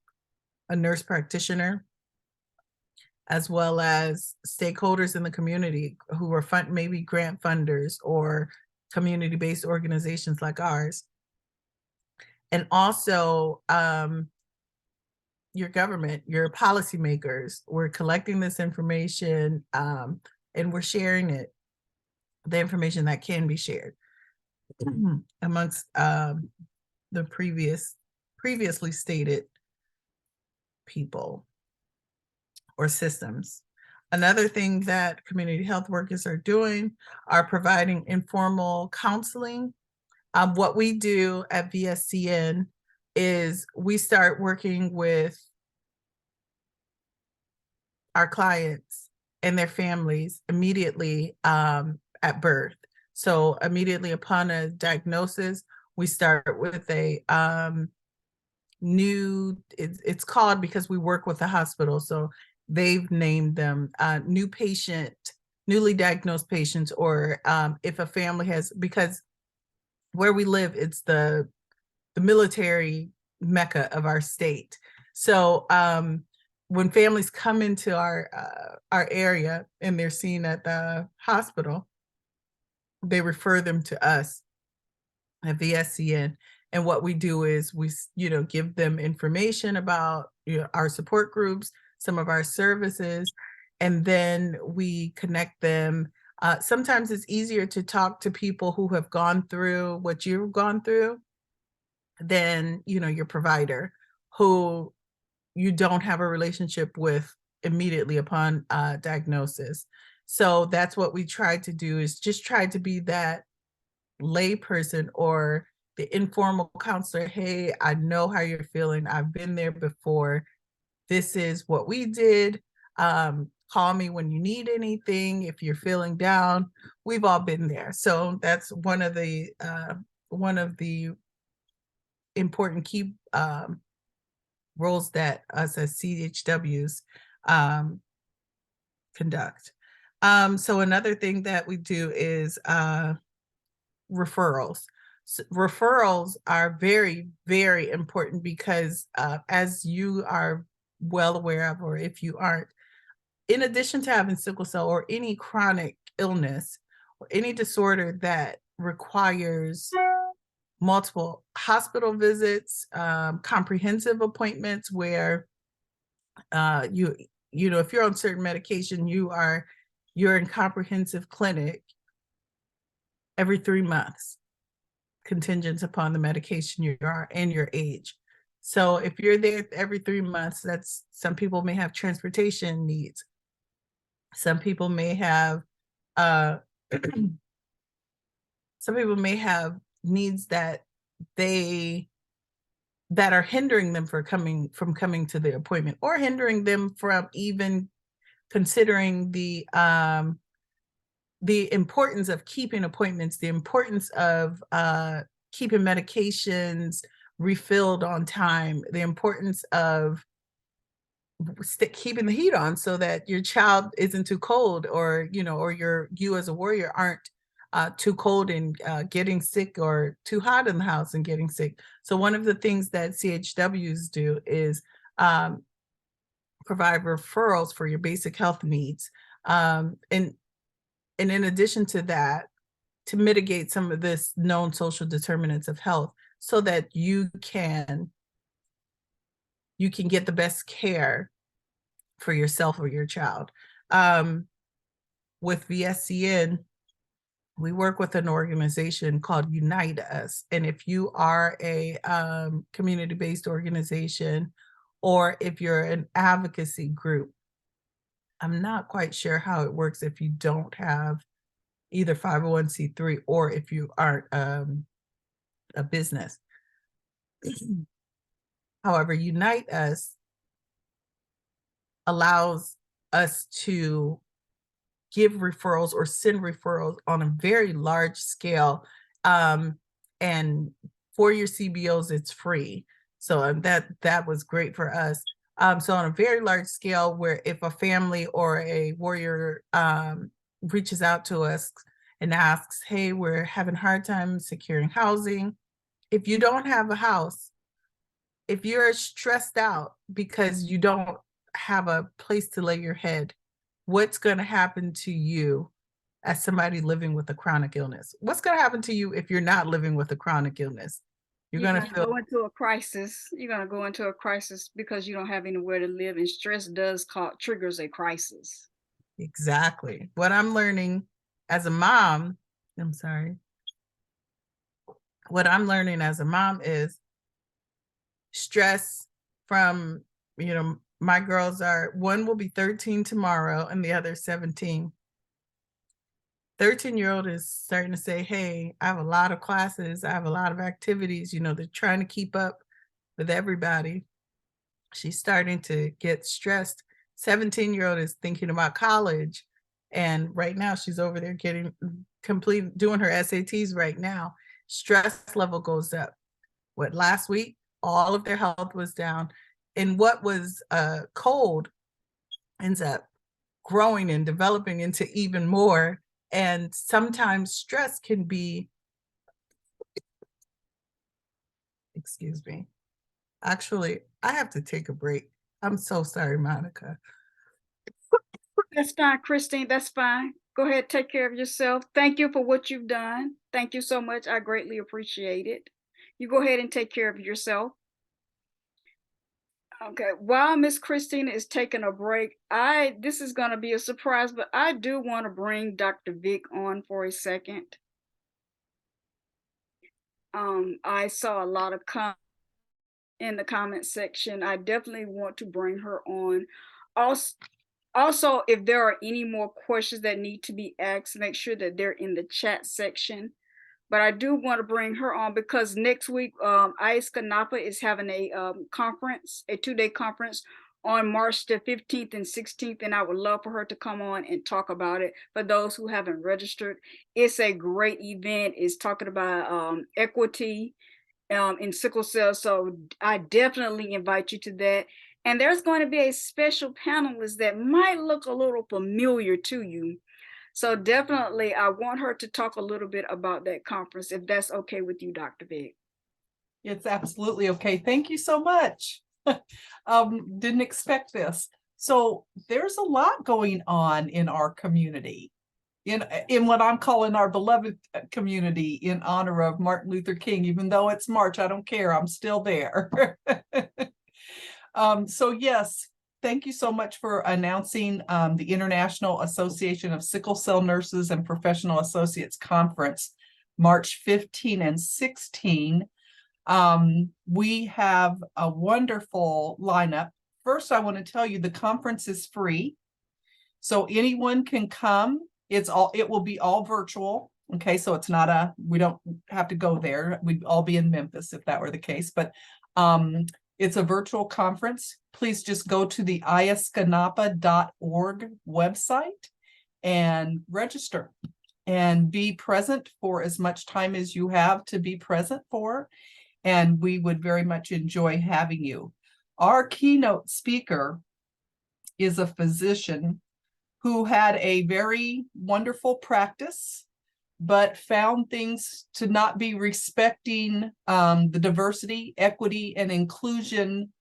a nurse practitioner, as well as stakeholders in the community who are maybe grant funders or community-based organizations like ours. And also your government, your policymakers. We're collecting this information and we're sharing it, the information that can be shared amongst the previously stated people or systems. Another thing that community health workers are doing are providing informal counseling. What we do at VSCN is we start working with our clients and their families immediately at birth. So immediately upon a diagnosis, we start with a it's called, because we work with the hospital, so they've named them newly diagnosed patients, or if a family has, because where we live, it's the military mecca of our state. So when families come into our area and they're seen at the hospital, they refer them to us at VSCN, And what we do is we, give them information about our support groups, some of our services, and then we connect them. Sometimes it's easier to talk to people who have gone through what you've gone through than, your provider, who you don't have a relationship with immediately upon diagnosis. So that's what we try to do, is just try to be that layperson or the informal counselor. Hey, I know how you're feeling. I've been there before. This is what we did. Call me when you need anything. If you're feeling down, we've all been there. So that's one of the important key roles that us as CHWs conduct. So another thing that we do is referrals. So referrals are very, very important because as you are well aware of, or if you aren't, in addition to having sickle cell or any chronic illness or any disorder that requires multiple hospital visits, comprehensive appointments where if you're on certain medication, you're in comprehensive clinic every 3 months, contingent upon the medication you are and your age. So if you're there every 3 months, that's, some people may have transportation needs. Some people may have needs that are hindering them from coming to the appointment, or hindering them from even considering the importance of keeping appointments, the importance of keeping medications refilled on time, the importance of keeping the heat on so that your child isn't too cold, or you as a warrior aren't too cold and getting sick, or too hot in the house and getting sick. So one of the things that CHWs do is provide referrals for your basic health needs. And in addition to that, to mitigate some of this known social determinants of health, so that you can get the best care for yourself or your child. With VSCN, we work with an organization called Unite Us. And if you are a community-based organization, or if you're an advocacy group, I'm not quite sure how it works if you don't have either 501c3 or if you aren't a business. However, Unite Us allows us to give referrals or send referrals on a very large scale. And for your CBOs, it's free. So that was great for us. So on a very large scale, where if a family or a warrior reaches out to us and asks, hey, we're having a hard time securing housing. If you don't have a house, if you're stressed out because you don't have a place to lay your head, what's going to happen to you as somebody living with a chronic illness? What's going to happen to you if you're not living with a chronic illness? You're going to go into a crisis. You're going to go into a crisis because you don't have anywhere to live, and stress triggers a crisis. Exactly. What I'm learning as a mom, what I'm learning as a mom is stress from, my girls one will be 13 tomorrow and the other 17. 13-year-old is starting to say, hey, I have a lot of classes. I have a lot of activities. They're trying to keep up with everybody. She's starting to get stressed. 17-year-old is thinking about college. And right now she's over there doing her SATs right now. Stress level goes up. Last week, all of their health was down. And what was cold ends up growing and developing into even more. And sometimes stress can be, excuse me. Actually, I have to take a break. I'm so sorry, Monica. That's fine, Christine. That's fine. Go ahead, take care of yourself. Thank you for what you've done. Thank you so much. I greatly appreciate it. you go ahead and take care of yourself. Okay, while Miss Christina is taking a break, this is going to be a surprise, but I do want to bring Dr. Vic on for a second. I saw a lot of comments in the comment section. I definitely want to bring her on. Also, if there are any more questions that need to be asked, make sure that they're in the chat section. But I do want to bring her on because next week, ISCNAPA is having a conference, a 2-day conference on March the 15th and 16th, and I would love for her to come on and talk about it. For those who haven't registered, it's a great event. It's talking about equity in sickle cell, so I definitely invite you to that. And there's going to be a special panelist that might look a little familiar to you. So definitely, I want her to talk a little bit about that conference, if that's okay with you, Dr. Vic. It's absolutely okay. Thank you so much. Didn't expect this. So there's a lot going on in our community, in what I'm calling our beloved community, in honor of Martin Luther King. Even though it's March, I don't care. I'm still there. So yes. Thank you so much for announcing the International Association of Sickle Cell Nurses and Professional Associates Conference, March 15 and 16. We have a wonderful lineup. First, I want to tell you the conference is free, so anyone can come. It will be all virtual. Okay, so it's not we don't have to go there. We'd all be in Memphis if that were the case, but it's a virtual conference. Please just go to the iscanapa.org website and register and be present for as much time as you have to be present for. And we would very much enjoy having you. Our keynote speaker is a physician who had a very wonderful practice, but found things to not be respecting the diversity, equity, and inclusion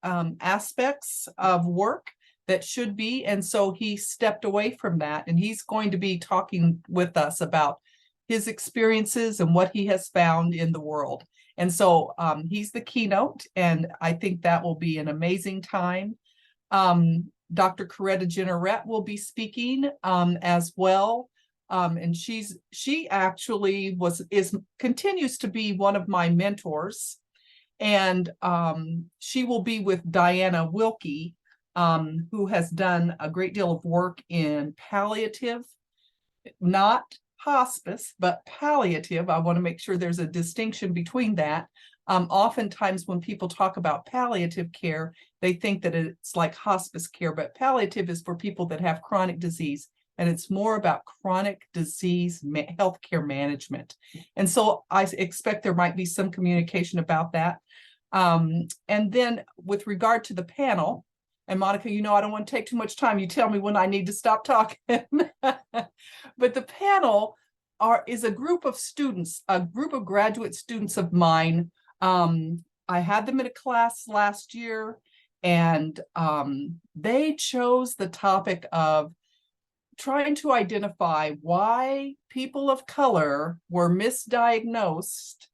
aspects of work that should be. And so he stepped away from that, and he's going to be talking with us about his experiences and what he has found in the world. And so he's the keynote, and I think that will be an amazing time. Dr. Coretta Jennerette will be speaking as well. And she actually continues to be one of my mentors, and she will be with Diana Wilkie, who has done a great deal of work in palliative, not hospice, but palliative. I want to make sure there's a distinction between that. Oftentimes when people talk about palliative care, they think that it's like hospice care, but palliative is for people that have chronic disease. And it's more about chronic disease healthcare management. And so I expect there might be some communication about that. And then with regard to the panel, and Monica, you know, I don't want to take too much time. You tell me when I need to stop talking. But the panel is a group of students, a group of graduate students of mine. I had them in a class last year, and they chose the topic of trying to identify why people of color were misdiagnosed.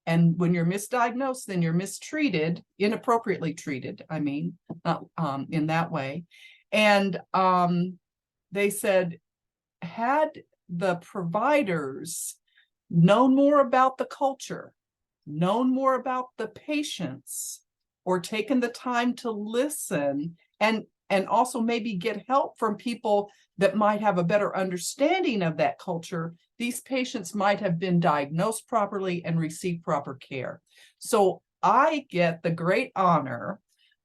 And when you're misdiagnosed, then you're mistreated, inappropriately treated, I mean, in that way. And they said, had the providers known more about the culture, known more about the patients, or taken the time to listen, and also maybe get help from people that might have a better understanding of that culture, these patients might have been diagnosed properly and received proper care. So I get the great honor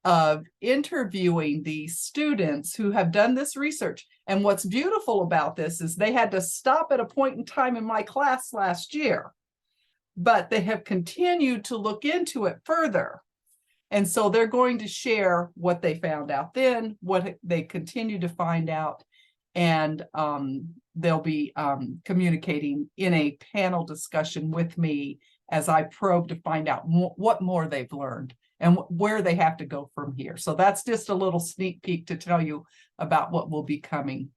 of interviewing these students who have done this research. And what's beautiful about this is they had to stop at a point in time in my class last year, but they have continued to look into it further. And so they're going to share what they found out then, what they continue to find out, and they'll be communicating in a panel discussion with me as I probe to find out what more they've learned and where they have to go from here. So that's just a little sneak peek to tell you about what will be coming.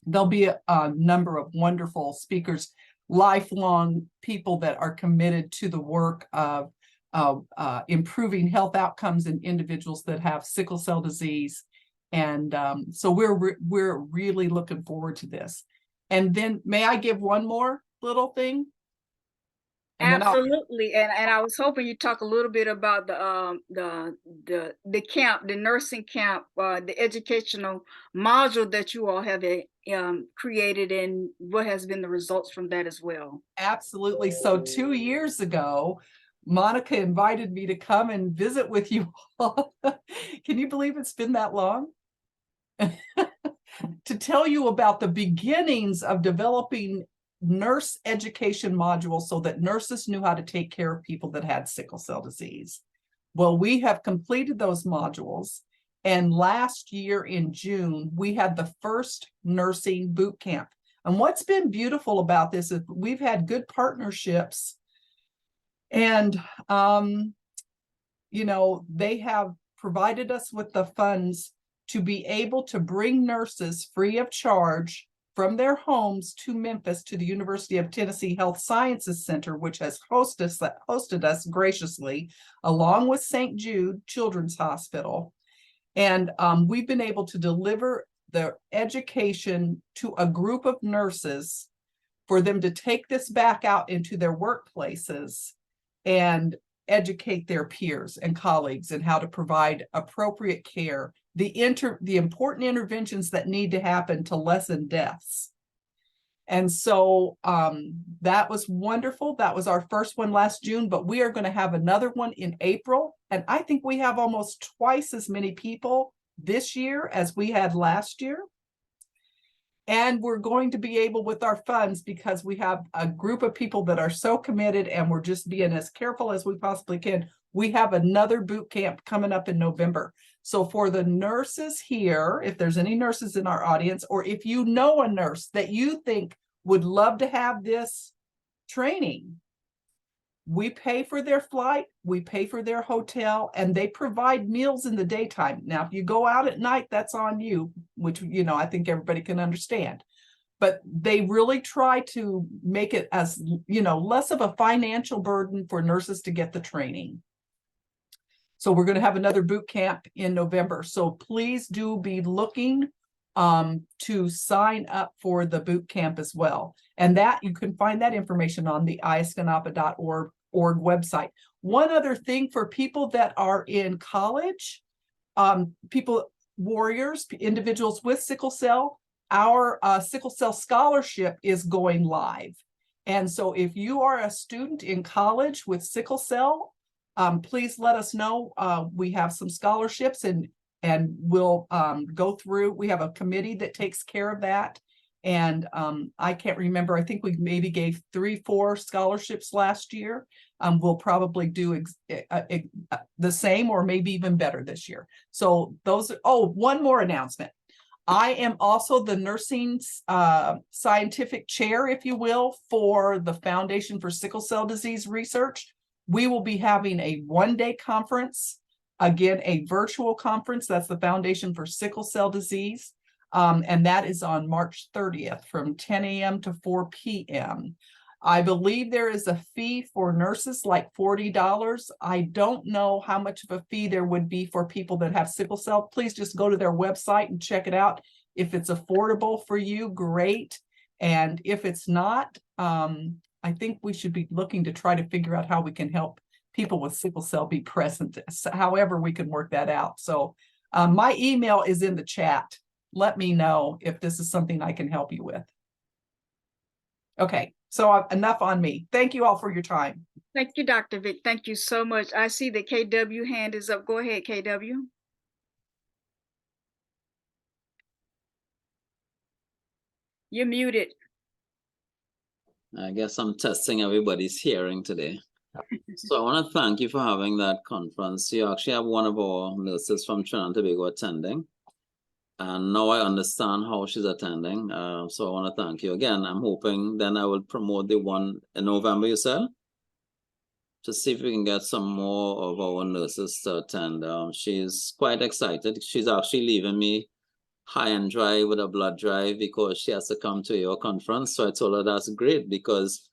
There'll be a number of wonderful speakers. lifelong people that are committed to the work of improving health outcomes in individuals that have sickle cell disease. And so we're really looking forward to this. And then may I give one more little thing? And absolutely. And I was hoping you'd talk a little bit about the camp, the nursing camp, the educational module that you all have created, and what has been the results from that as well. Absolutely. So 2 years ago, Monica invited me to come and visit with you all. Can you believe it's been that long? To tell you about the beginnings of developing nurse education modules so that nurses knew how to take care of people that had sickle cell disease. Well, we have completed those modules. And last year in June, we had the first nursing boot camp. And what's been beautiful about this is we've had good partnerships, and you know, they have provided us with the funds to be able to bring nurses free of charge from their homes to Memphis to the University of Tennessee Health Sciences Center, which has hosted us graciously, along with St. Jude Children's Hospital. And we've been able to deliver the education to a group of nurses for them to take this back out into their workplaces and educate their peers and colleagues in how to provide appropriate care, the important interventions that need to happen to lessen deaths. And so that was wonderful. That was our first one last June, but we are going to have another one in April. And I think we have almost twice as many people this year as we had last year. And we're going to be able, with our funds, because we have a group of people that are so committed and we're just being as careful as we possibly can. We have another boot camp coming up in November. So for the nurses here, if there's any nurses in our audience, or if you know a nurse that you think would love to have this training, we pay for their flight, we pay for their hotel, and they provide meals in the daytime. Now, if you go out at night, that's on you, which, you know, I think everybody can understand. But they really try to make it as, you know, less of a financial burden for nurses to get the training. So we're going to have another boot camp in November. So please do be looking to sign up for the boot camp as well. And that you can find that information on the iscanapa.org website. One other thing for people that are in college, warriors, individuals with sickle cell, our sickle cell scholarship is going live. And so if you are a student in college with sickle cell, please let us know. We have some scholarships, and we'll go through. We have a committee that takes care of that. And I can't remember. I think we maybe gave 3-4 scholarships last year. We'll probably do the same or maybe even better this year. So those are, oh, one more announcement. I am also the nursing scientific chair, if you will, for the Foundation for Sickle Cell Disease Research. We will be having a one-day conference, again, a virtual conference. That's the Foundation for Sickle Cell Disease. And that is on March 30th from 10 a.m. to 4 p.m. I believe there is a fee for nurses, like $40. I don't know how much of a fee there would be for people that have sickle cell. Please just go to their website and check it out. If it's affordable for you, great. And if it's not, I think we should be looking to try to figure out how we can help people with sickle cell be present, however we can work that out. So my email is in the chat. Let me know if this is something I can help you with. Okay, so enough on me. Thank you all for your time. Thank you, Dr. Vic. Thank you so much. I see the KW hand is up. Go ahead, KW. You're muted. I guess I'm testing everybody's hearing today. So I want to thank you for having that conference. You actually have one of our nurses from Trinidad and Tobago attending. And now I understand how she's attending. So I want to thank you again. I'm hoping then I will promote the one in November, you said? To see if we can get some more of our nurses to attend. She's quite excited. She's actually leaving me high and dry with a blood drive because she has to come to your conference. So I told her that's great, because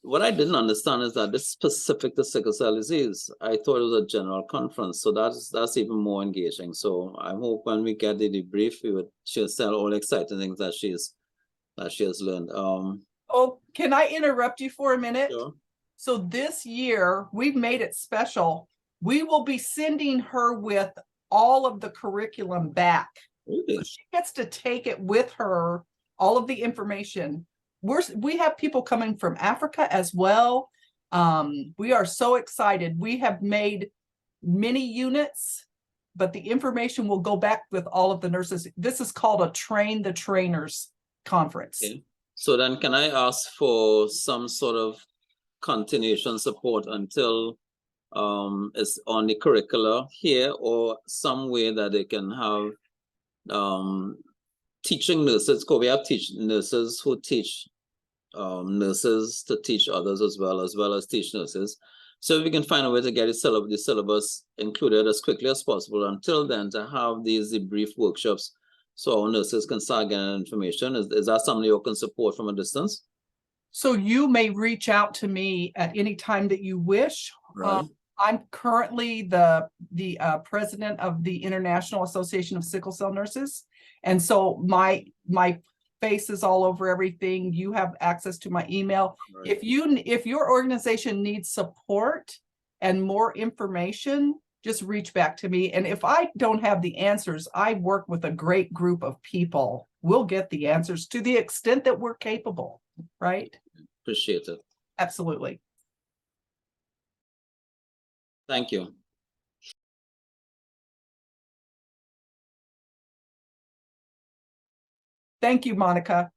what I didn't understand is that this is specific to sickle cell disease. I thought it was a general conference, so that's even more engaging. So I hope when we get the debrief, she'll tell all the exciting things that she has learned. Oh, can I interrupt you for a minute? Sure. So this year, we've made it special. We will be sending her with all of the curriculum back. Really? So she gets to take it with her, all of the information. We have people coming from Africa as well. We are so excited. We have made many units, but the information will go back with all of the nurses. This is called a Train the Trainers conference. Okay. So then can I ask for some sort of continuation support until it's on the curricula here, or some way that they can have teaching nurses, because we have nurses who teach nurses to teach others as well as teach nurses. So we can find a way to get the syllabus included as quickly as possible. Until then, to have these debrief workshops so our nurses can start getting information. Is that something you can support from a distance? So you may reach out to me at any time that you wish. Right. I'm currently the president of the International Association of Sickle Cell Nurses. And so my face is all over everything. You have access to my email. Right. If your organization needs support and more information, just reach back to me. And if I don't have the answers, I work with a great group of people. We'll get the answers to the extent that we're capable, right? Appreciate it. Absolutely. Thank you. Thank you, Monica.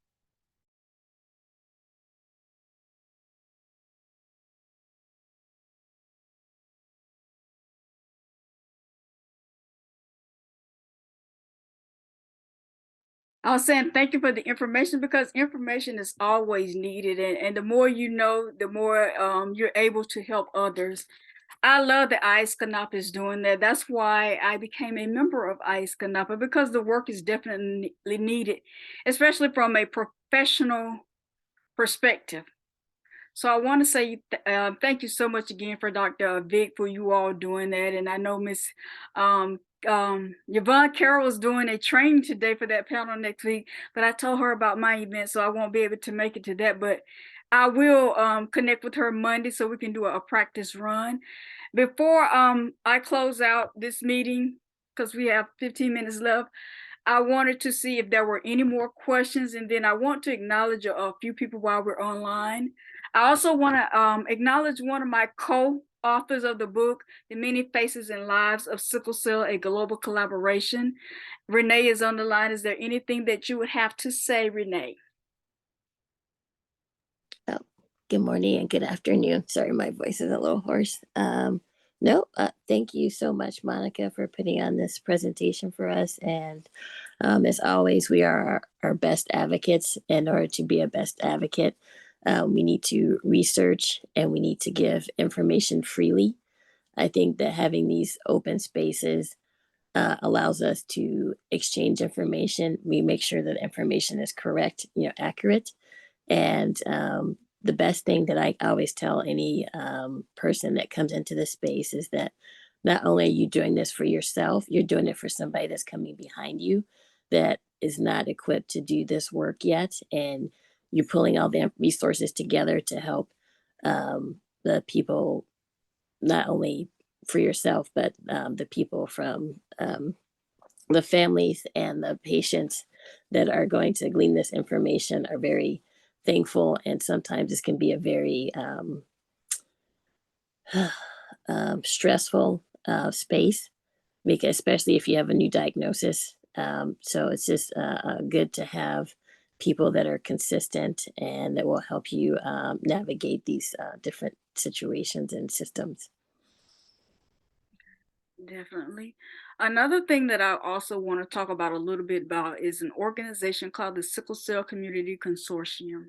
I was saying thank you for the information, because information is always needed, and the more you know, the more you're able to help others. I love that ISCNAP is doing that. That's why I became a member of ISCNAP, because the work is definitely needed, especially from a professional perspective. So I want to say thank you so much again for Dr. Vic for you all doing that. And I know Miss Yvonne Carroll is doing a training today for that panel next week, but I told her about my event, so I won't be able to make it to that. But I will connect with her Monday so we can do a practice run. Before I close out this meeting, because we have 15 minutes left, I wanted to see if there were any more questions, and then I want to acknowledge a few people while we're online. I also want to acknowledge one of my co-authors of the book, The Many Faces and Lives of Sickle Cell, a Global Collaboration. Renee is on the line. Is there anything that you would have to say, Renee? Oh, good morning and good afternoon. Sorry, my voice is a little hoarse. Thank you so much, Monica, for putting on this presentation for us. And as always, we are our best advocates. In order to be a best advocate, we need to research and we need to give information freely. I think that having these open spaces allows us to exchange information. We make sure that information is correct, accurate. And the best thing that I always tell any person that comes into this space is that not only are you doing this for yourself, you're doing it for somebody that's coming behind you that is not equipped to do this work yet. And you're pulling all the resources together to help the people, not only for yourself, but the people from the families and the patients that are going to glean this information are very thankful. And sometimes this can be a very stressful space, because especially if you have a new diagnosis. So it's just good to have people that are consistent and that will help you navigate these different situations and systems. Definitely. Another thing that I also want to talk about a little bit about is an organization called the Sickle Cell Community Consortium.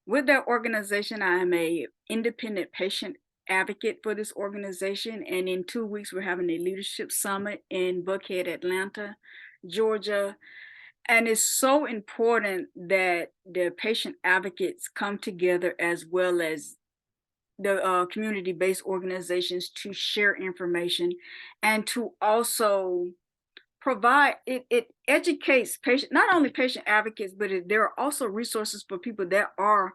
With that organization, I am an independent patient advocate for this organization. And in 2 weeks, we're having a leadership summit in Buckhead, Atlanta, Georgia. And it's so important that the patient advocates come together as well as the community-based organizations to share information and to also provide, it educates patient, not only patient advocates, but there are also resources for people that are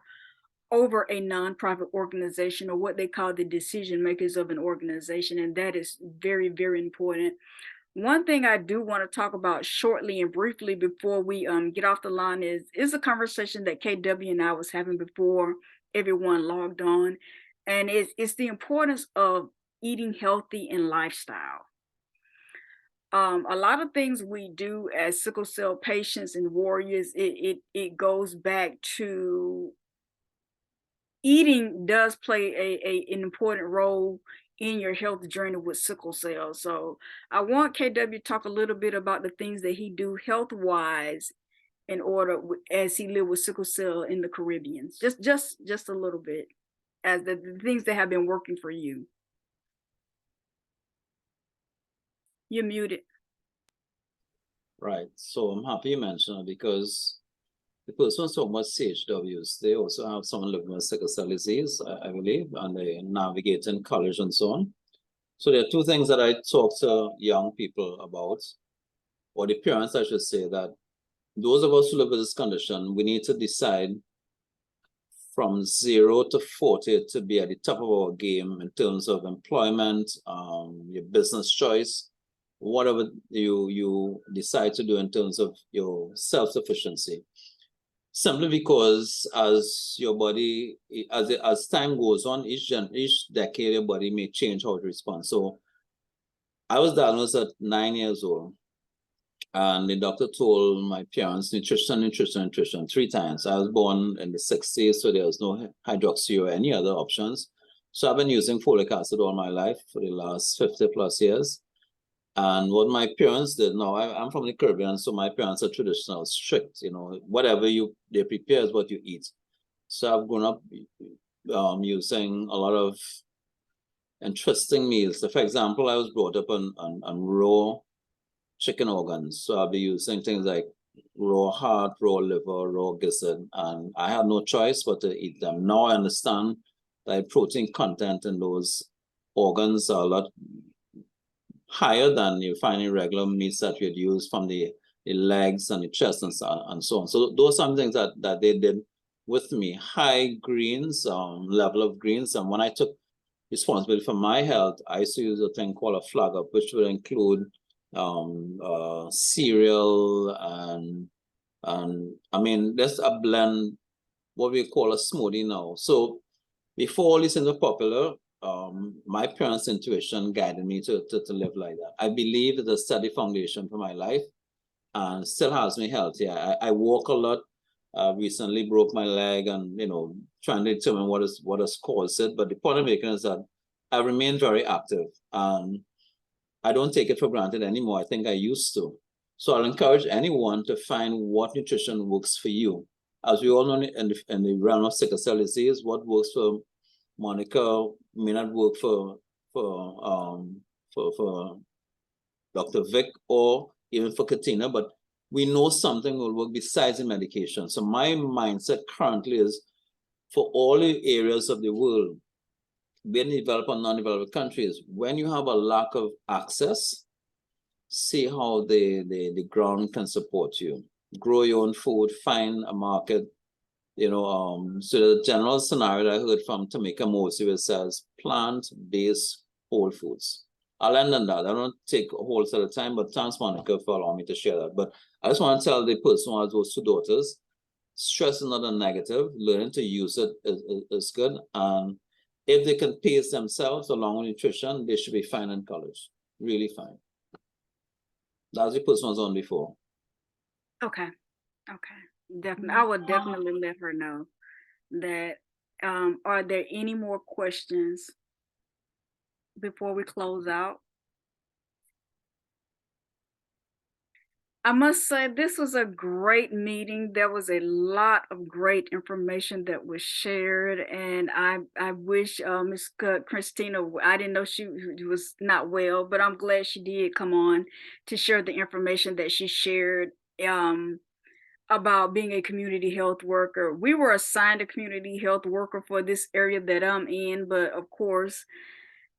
over a nonprofit organization, or what they call the decision makers of an organization. And that is very, very important. One thing I do want to talk about shortly and briefly before we get off the line is a conversation that KW and I was having before everyone logged on. And it's the importance of eating healthy and lifestyle. A lot of things we do as sickle cell patients and warriors, it goes back to eating does play an important role in your health journey with sickle cell. So I want KW to talk a little bit about the things that he do health-wise in order as he lived with sickle cell in the Caribbean. Just a little bit, as the things that have been working for you. You're muted. Right. So I'm happy you mentioned it, because the person talking about CHWs, they also have someone living with sickle cell disease, I believe, and they navigate in college and so on. So there are two things that I talk to young people about, or the parents, I should say, that those of us who live with this condition, we need to decide from 0 to 40 to be at the top of our game in terms of employment, your business choice, whatever you decide to do in terms of your self-sufficiency. Simply because as your body, as time goes on, each decade, your body may change how it responds. So I was diagnosed at 9 years old, and the doctor told my parents, nutrition 3 times. I was born in the 60s, so there was no hydroxy or any other options. So I've been using folic acid all my life for the last 50 plus years. And what my parents did, now I'm from the Caribbean, so my parents are traditional, strict, you know, whatever they prepare is what you eat. So I've grown up using a lot of interesting meals. So for example, I was brought up on raw chicken organs. So I'll be using things like raw heart, raw liver, raw gizzard, and I had no choice but to eat them. Now I understand that protein content in those organs are a lot higher than you find in regular meats that you'd use from the legs and the chest and so on. So those are some things that they did with me. High greens, level of greens. And when I took responsibility for my health, I used to use a thing called a flag up, which would include cereal and I mean, there's a blend, what we call a smoothie now. So before all these things were popular, my parents' intuition guided me to live like that. I believe it's a steady foundation for my life and still has me healthy. I walk a lot. Recently broke my leg, and trying to determine what has caused it. But the point I'm making is that I remain very active, and I don't take it for granted anymore. I think I used to. So I'll encourage anyone to find what nutrition works for you. As we all know, in the realm of sickle cell disease, what works for Monica may not work for Dr. Vic or even for Katina, but we know something will work besides the medication. So my mindset currently is for all the areas of the world, be it developed or non-developed countries, when you have a lack of access, see how the ground can support you. Grow your own food, find a market. So the general scenario that I heard from Tamika Mosley, which says plant-based whole foods. I'll end on that. I don't take a whole set of time, but thanks, Monica, for allowing me to share that. But I just want to tell the person who has those 2 daughters, stress is not a negative. Learning to use it is good. And if they can pace themselves along with nutrition, they should be fine in college. Really fine. That's the person was on before. Okay. Definitely. I would definitely let her know that. Are there any more questions before we close out? I must say this was a great meeting. There was a lot of great information that was shared, and I wish Ms. Christina, I didn't know she was not well, but I'm glad she did come on to share the information that she shared about being a community health worker. We were assigned a community health worker for this area that I'm in, but of course,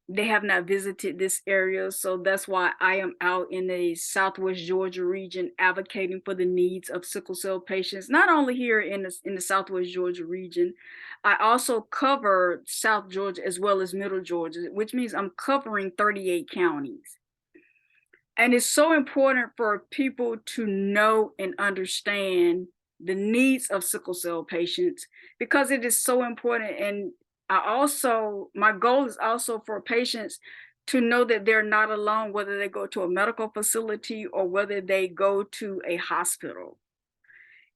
they have not visited this area, so that's why I am out in the Southwest Georgia region advocating for the needs of sickle cell patients, not only here in the Southwest Georgia region. I also cover South Georgia as well as Middle Georgia, which means I'm covering 38 counties. And it's so important for people to know and understand the needs of sickle cell patients, because it is so important. And my goal is also for patients to know that they're not alone, whether they go to a medical facility or whether they go to a hospital.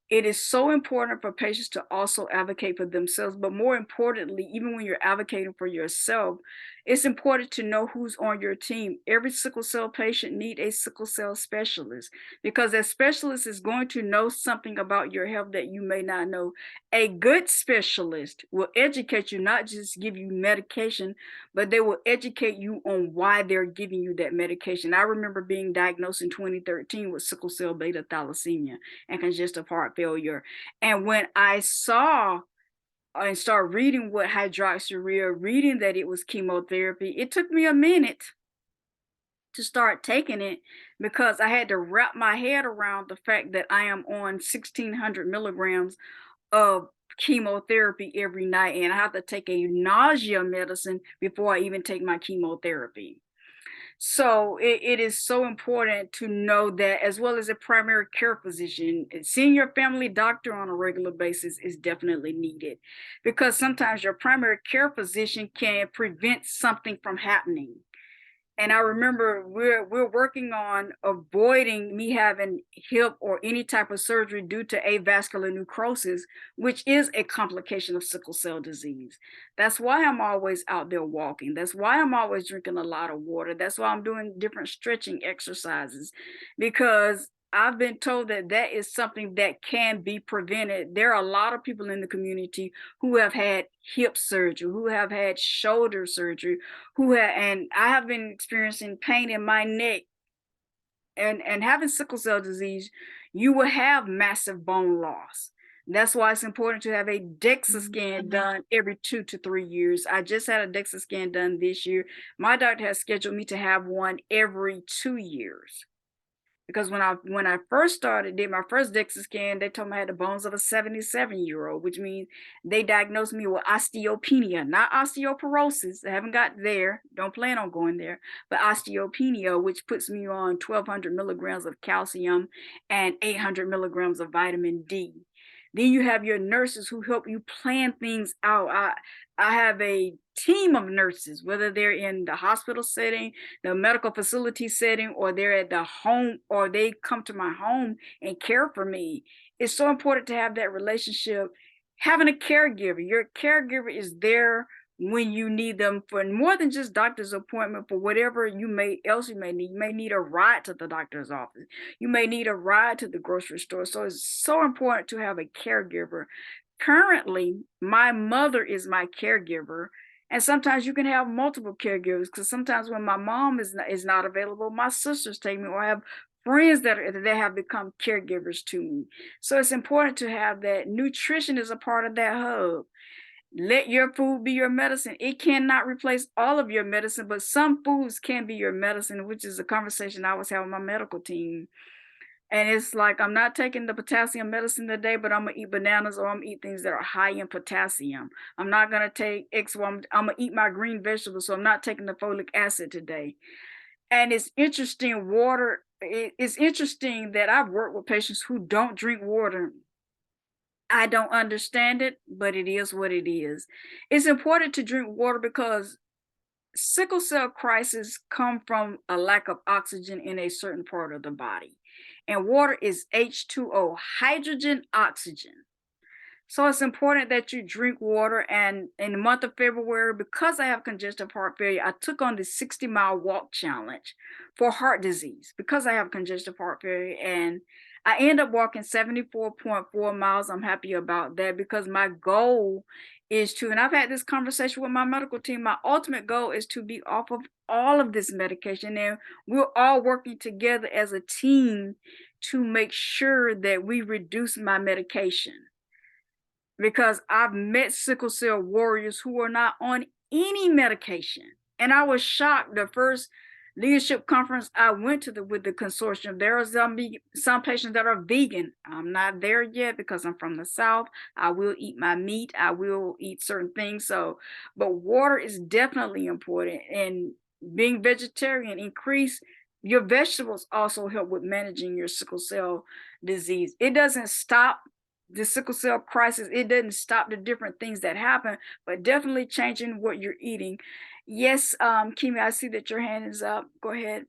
It is so important for patients to also advocate for themselves, but more importantly, even when you're advocating for yourself, it's important to know who's on your team. Every sickle cell patient needs a sickle cell specialist, because that specialist is going to know something about your health that you may not know. A good specialist will educate you, not just give you medication, but they will educate you on why they're giving you that medication. I remember being diagnosed in 2013 with sickle cell betathalassaemia and congestive heart failure. And when I saw and started reading what hydroxyurea, reading that it was chemotherapy, it took me a minute to start taking it, because I had to wrap my head around the fact that I am on 1,600 milligrams of chemotherapy every night, and I have to take a nausea medicine before I even take my chemotherapy. So it is so important to know that, as well as a primary care physician. Seeing your family doctor on a regular basis is definitely needed, because sometimes your primary care physician can prevent something from happening. And I remember we're working on avoiding me having hip or any type of surgery due to avascular necrosis, which is a complication of sickle cell disease. That's why I'm always out there walking. That's why I'm always drinking a lot of water. That's why I'm doing different stretching exercises, because I've been told that that is something that can be prevented. There are a lot of people in the community who have had hip surgery, who have had shoulder surgery, and I have been experiencing pain in my neck. And having sickle cell disease, you will have massive bone loss. That's why it's important to have a DEXA scan done every 2 to 3 years. I just had a DEXA scan done this year. My doctor has scheduled me to have one every 2 years. Because when I first did my first DEXA scan, they told me I had the bones of a 77-year-old, which means they diagnosed me with osteopenia, not osteoporosis. I haven't got there, don't plan on going there, but osteopenia, which puts me on 1,200 milligrams of calcium and 800 milligrams of vitamin D. Then you have your nurses who help you plan things out. I have a team of nurses, whether they're in the hospital setting, the medical facility setting, or they're at the home, or they come to my home and care for me. It's so important to have that relationship. Having a caregiver, your caregiver is there when you need them for more than just doctor's appointment, for whatever you may need. You may need a ride to the doctor's office. You may need a ride to the grocery store. So it's so important to have a caregiver. Currently, my mother is my caregiver. And sometimes you can have multiple caregivers, because sometimes when my mom is not available, my sisters take me, or I have friends that have become caregivers to me. So it's important to have that. Nutrition is a part of that hub. Let your food be your medicine. It cannot replace all of your medicine, but some foods can be your medicine, which is a conversation I was having with my medical team. And it's like, I'm not taking the potassium medicine today, but I'm gonna eat bananas, or I'm gonna eat things that are high in potassium. I'm not gonna take I'm gonna eat my green vegetables, so I'm not taking the folic acid today. And it's interesting, it's interesting that I've worked with patients who don't drink water. I don't understand it, but it is what it is. It's important to drink water, because sickle cell crises come from a lack of oxygen in a certain part of the body. And water is H2O, hydrogen, oxygen. So it's important that you drink water. And in the month of February, because I have congestive heart failure, I took on the 60-mile walk challenge for heart disease because I have congestive heart failure. And I end up walking 74.4 miles. I'm happy about that because my goal is to, and I've had this conversation with my medical team, my ultimate goal is to be off of all of this medication. And we're all working together as a team to make sure that we reduce my medication. Because I've met sickle cell warriors who are not on any medication. And I was shocked. The first leadership conference I went to with the consortium, there are some patients that are vegan. I'm not there yet because I'm from the South. I will eat my meat. I will eat certain things. So, but water is definitely important. And being vegetarian, increase your vegetables also help with managing your sickle cell disease. It doesn't stop the sickle cell crisis. It doesn't stop the different things that happen, but definitely changing what you're eating. Yes, Kimi, I see that your hand is up. Go ahead.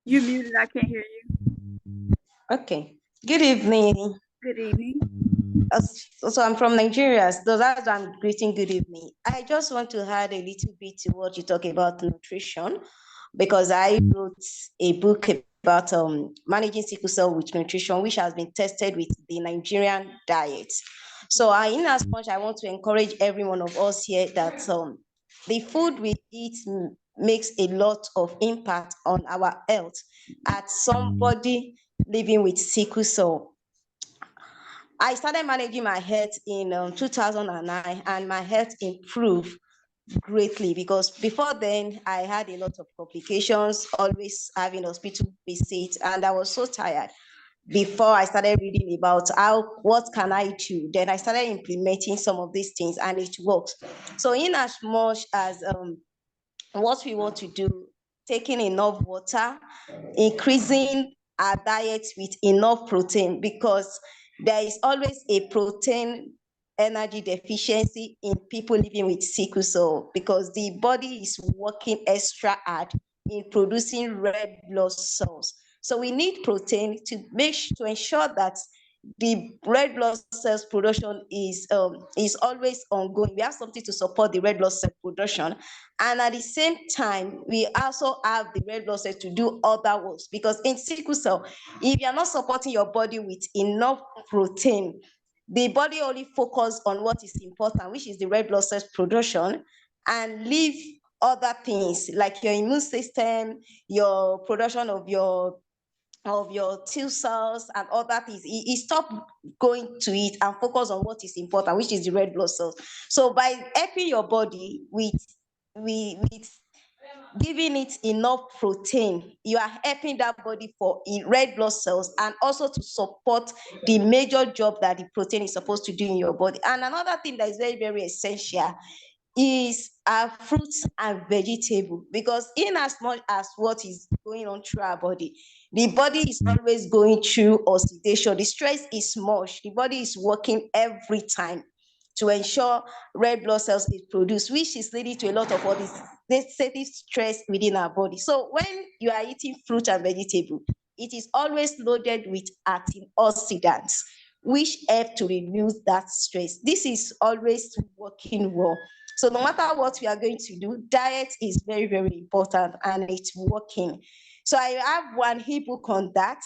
You muted. I can't hear you. Okay. Good evening. Good evening. So I'm from Nigeria. So that's why I'm greeting good evening. I just want to add a little bit to what you talk about nutrition, because I wrote a book about managing sickle cell with nutrition, which has been tested with the Nigerian diet. So in as much, I want to encourage every one of us here that the food we eat makes a lot of impact on our health. As somebody living with sickle cell, I started managing my health in 2009, and my health improved greatly, because before then I had a lot of complications, always having hospital visits, and I was so tired. Before I started reading about what can I do, then I started implementing some of these things, and it works. So in as much as what we want to do, taking enough water, increasing our diet with enough protein, because there is always a protein energy deficiency in people living with sickle cell, because the body is working extra hard in producing red blood cells. So we need protein to ensure that the red blood cells production is always ongoing. We have something to support the red blood cell production, and at the same time, we also have the red blood cells to do other works. Because in sickle cell, if you are not supporting your body with enough protein, the body only focus on what is important, which is the red blood cells production, and leave other things like your immune system, your production of your T cells and other things. He stopped going to it and focus on what is important, which is the red blood cells. So by helping your body with giving it enough protein, you are helping that body for red blood cells, and also to support the major job that the protein is supposed to do in your body. And another thing that is very, very essential is fruits and vegetable, because in as much as what is going on through our body, the body is always going through oxidation. The stress is much. The body is working every time to ensure red blood cells is produced, which is leading to a lot of what is excessive stress within our body. So when you are eating fruit and vegetable, it is always loaded with antioxidants, which help to reduce that stress. This is always working well. So no matter what we are going to do, diet is very, very important, and it's working. So I have one ebook on that,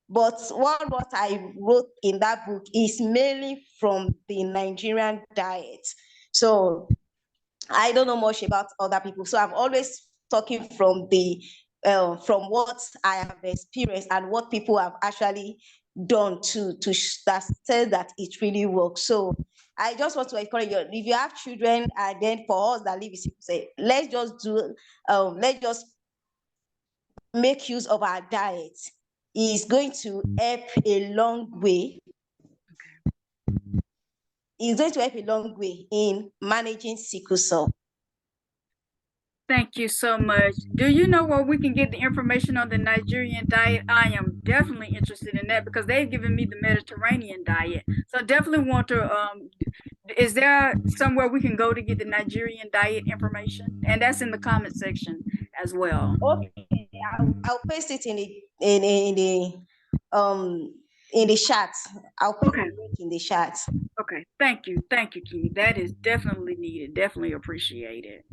but what I wrote in that book is mainly from the Nigerian diet. So I don't know much about other people. So I'm always talking from from what I have experienced and what people have actually done to say that it really works. So I just want to encourage you, if you have children, and then for us that live with say, let's just make use of our diet. Is going to help a long way. It's going to help a long way in managing sickle cell. Thank you so much. Do you know where we can get the information on the Nigerian diet? I am definitely interested in that because they've given me the Mediterranean diet. So I definitely want to, is there somewhere we can go to get the Nigerian diet information? And that's in the comment section as well. Okay, I'll paste it in the in the chat. I'll put Okay. the link in the chat. Okay, thank you, Key. That is definitely needed, definitely appreciated.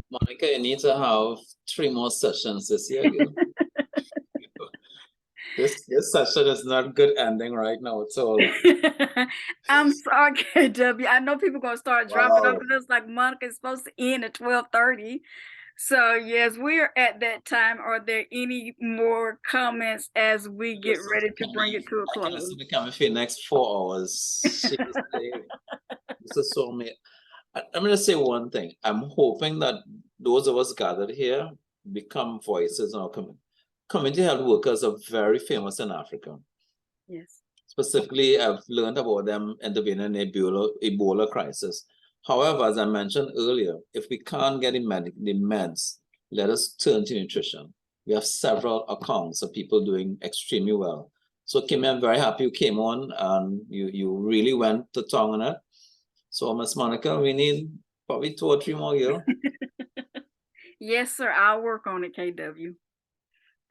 Monica, you need to have 3 more sessions this year. Girl. This session is not good ending right now at all. I'm sorry, KW. I know people gonna start dropping Wow. off, and it's like Monica is supposed to end at 12:30. So yes, we're at that time. Are there any more comments as we get ready to bring it to a close? This is becoming for the next 4 hours. Seriously, this is so amazing. I'm going to say one thing. I'm hoping that those of us gathered here become voices in our community. Community health workers are very famous in Africa. Yes. Specifically, I've learned about them intervening in Ebola crisis. However, as I mentioned earlier, if we can't get the meds, let us turn to nutrition. We have several accounts of people doing extremely well. So Kimmy, I'm very happy you came on and you really went to town on it. So Miss Monica, we need probably 2 or 3 more years. Yes, sir. I'll work on it, KW.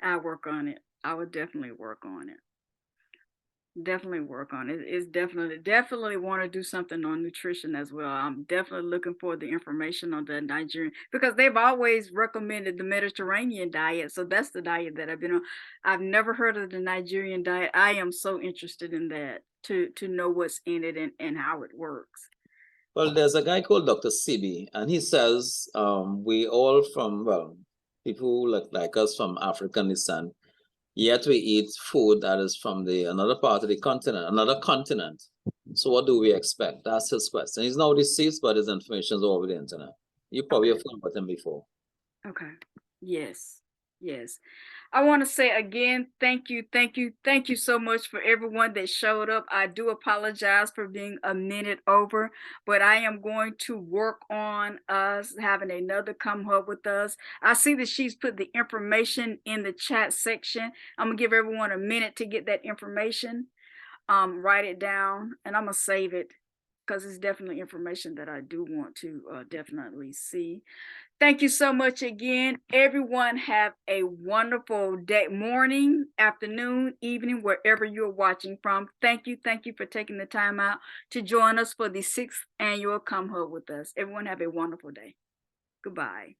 I'll work on it. I will definitely work on it. Definitely work on it. It's definitely want to do something on nutrition as well. I'm definitely looking for the information on the Nigerian, because they've always recommended the Mediterranean diet. So that's the diet that I've been on. I've never heard of the Nigerian diet. I am so interested in that to know what's in it and how it works. Well, there's a guy called Dr. Sibi, and he says we all from, well, people like us from African descent, yet we eat food that is from another part of the continent, another continent. So what do we expect? That's his question. He's now deceased, but his information is all over the internet. You probably have heard about him before. Okay. Yes. Yes. I want to say again, thank you so much for everyone that showed up. I do apologize for being a minute over, but I am going to work on us having another come up with us. I see that she's put the information in the chat section. I'm gonna give everyone a minute to get that information, write it down, and I'm gonna save it because it's definitely information that I do want to definitely see. Thank you so much again. Everyone have a wonderful day, morning, afternoon, evening, wherever you're watching from. Thank you for taking the time out to join us for the 6th annual Come Hub with Us. Everyone have a wonderful day. Goodbye.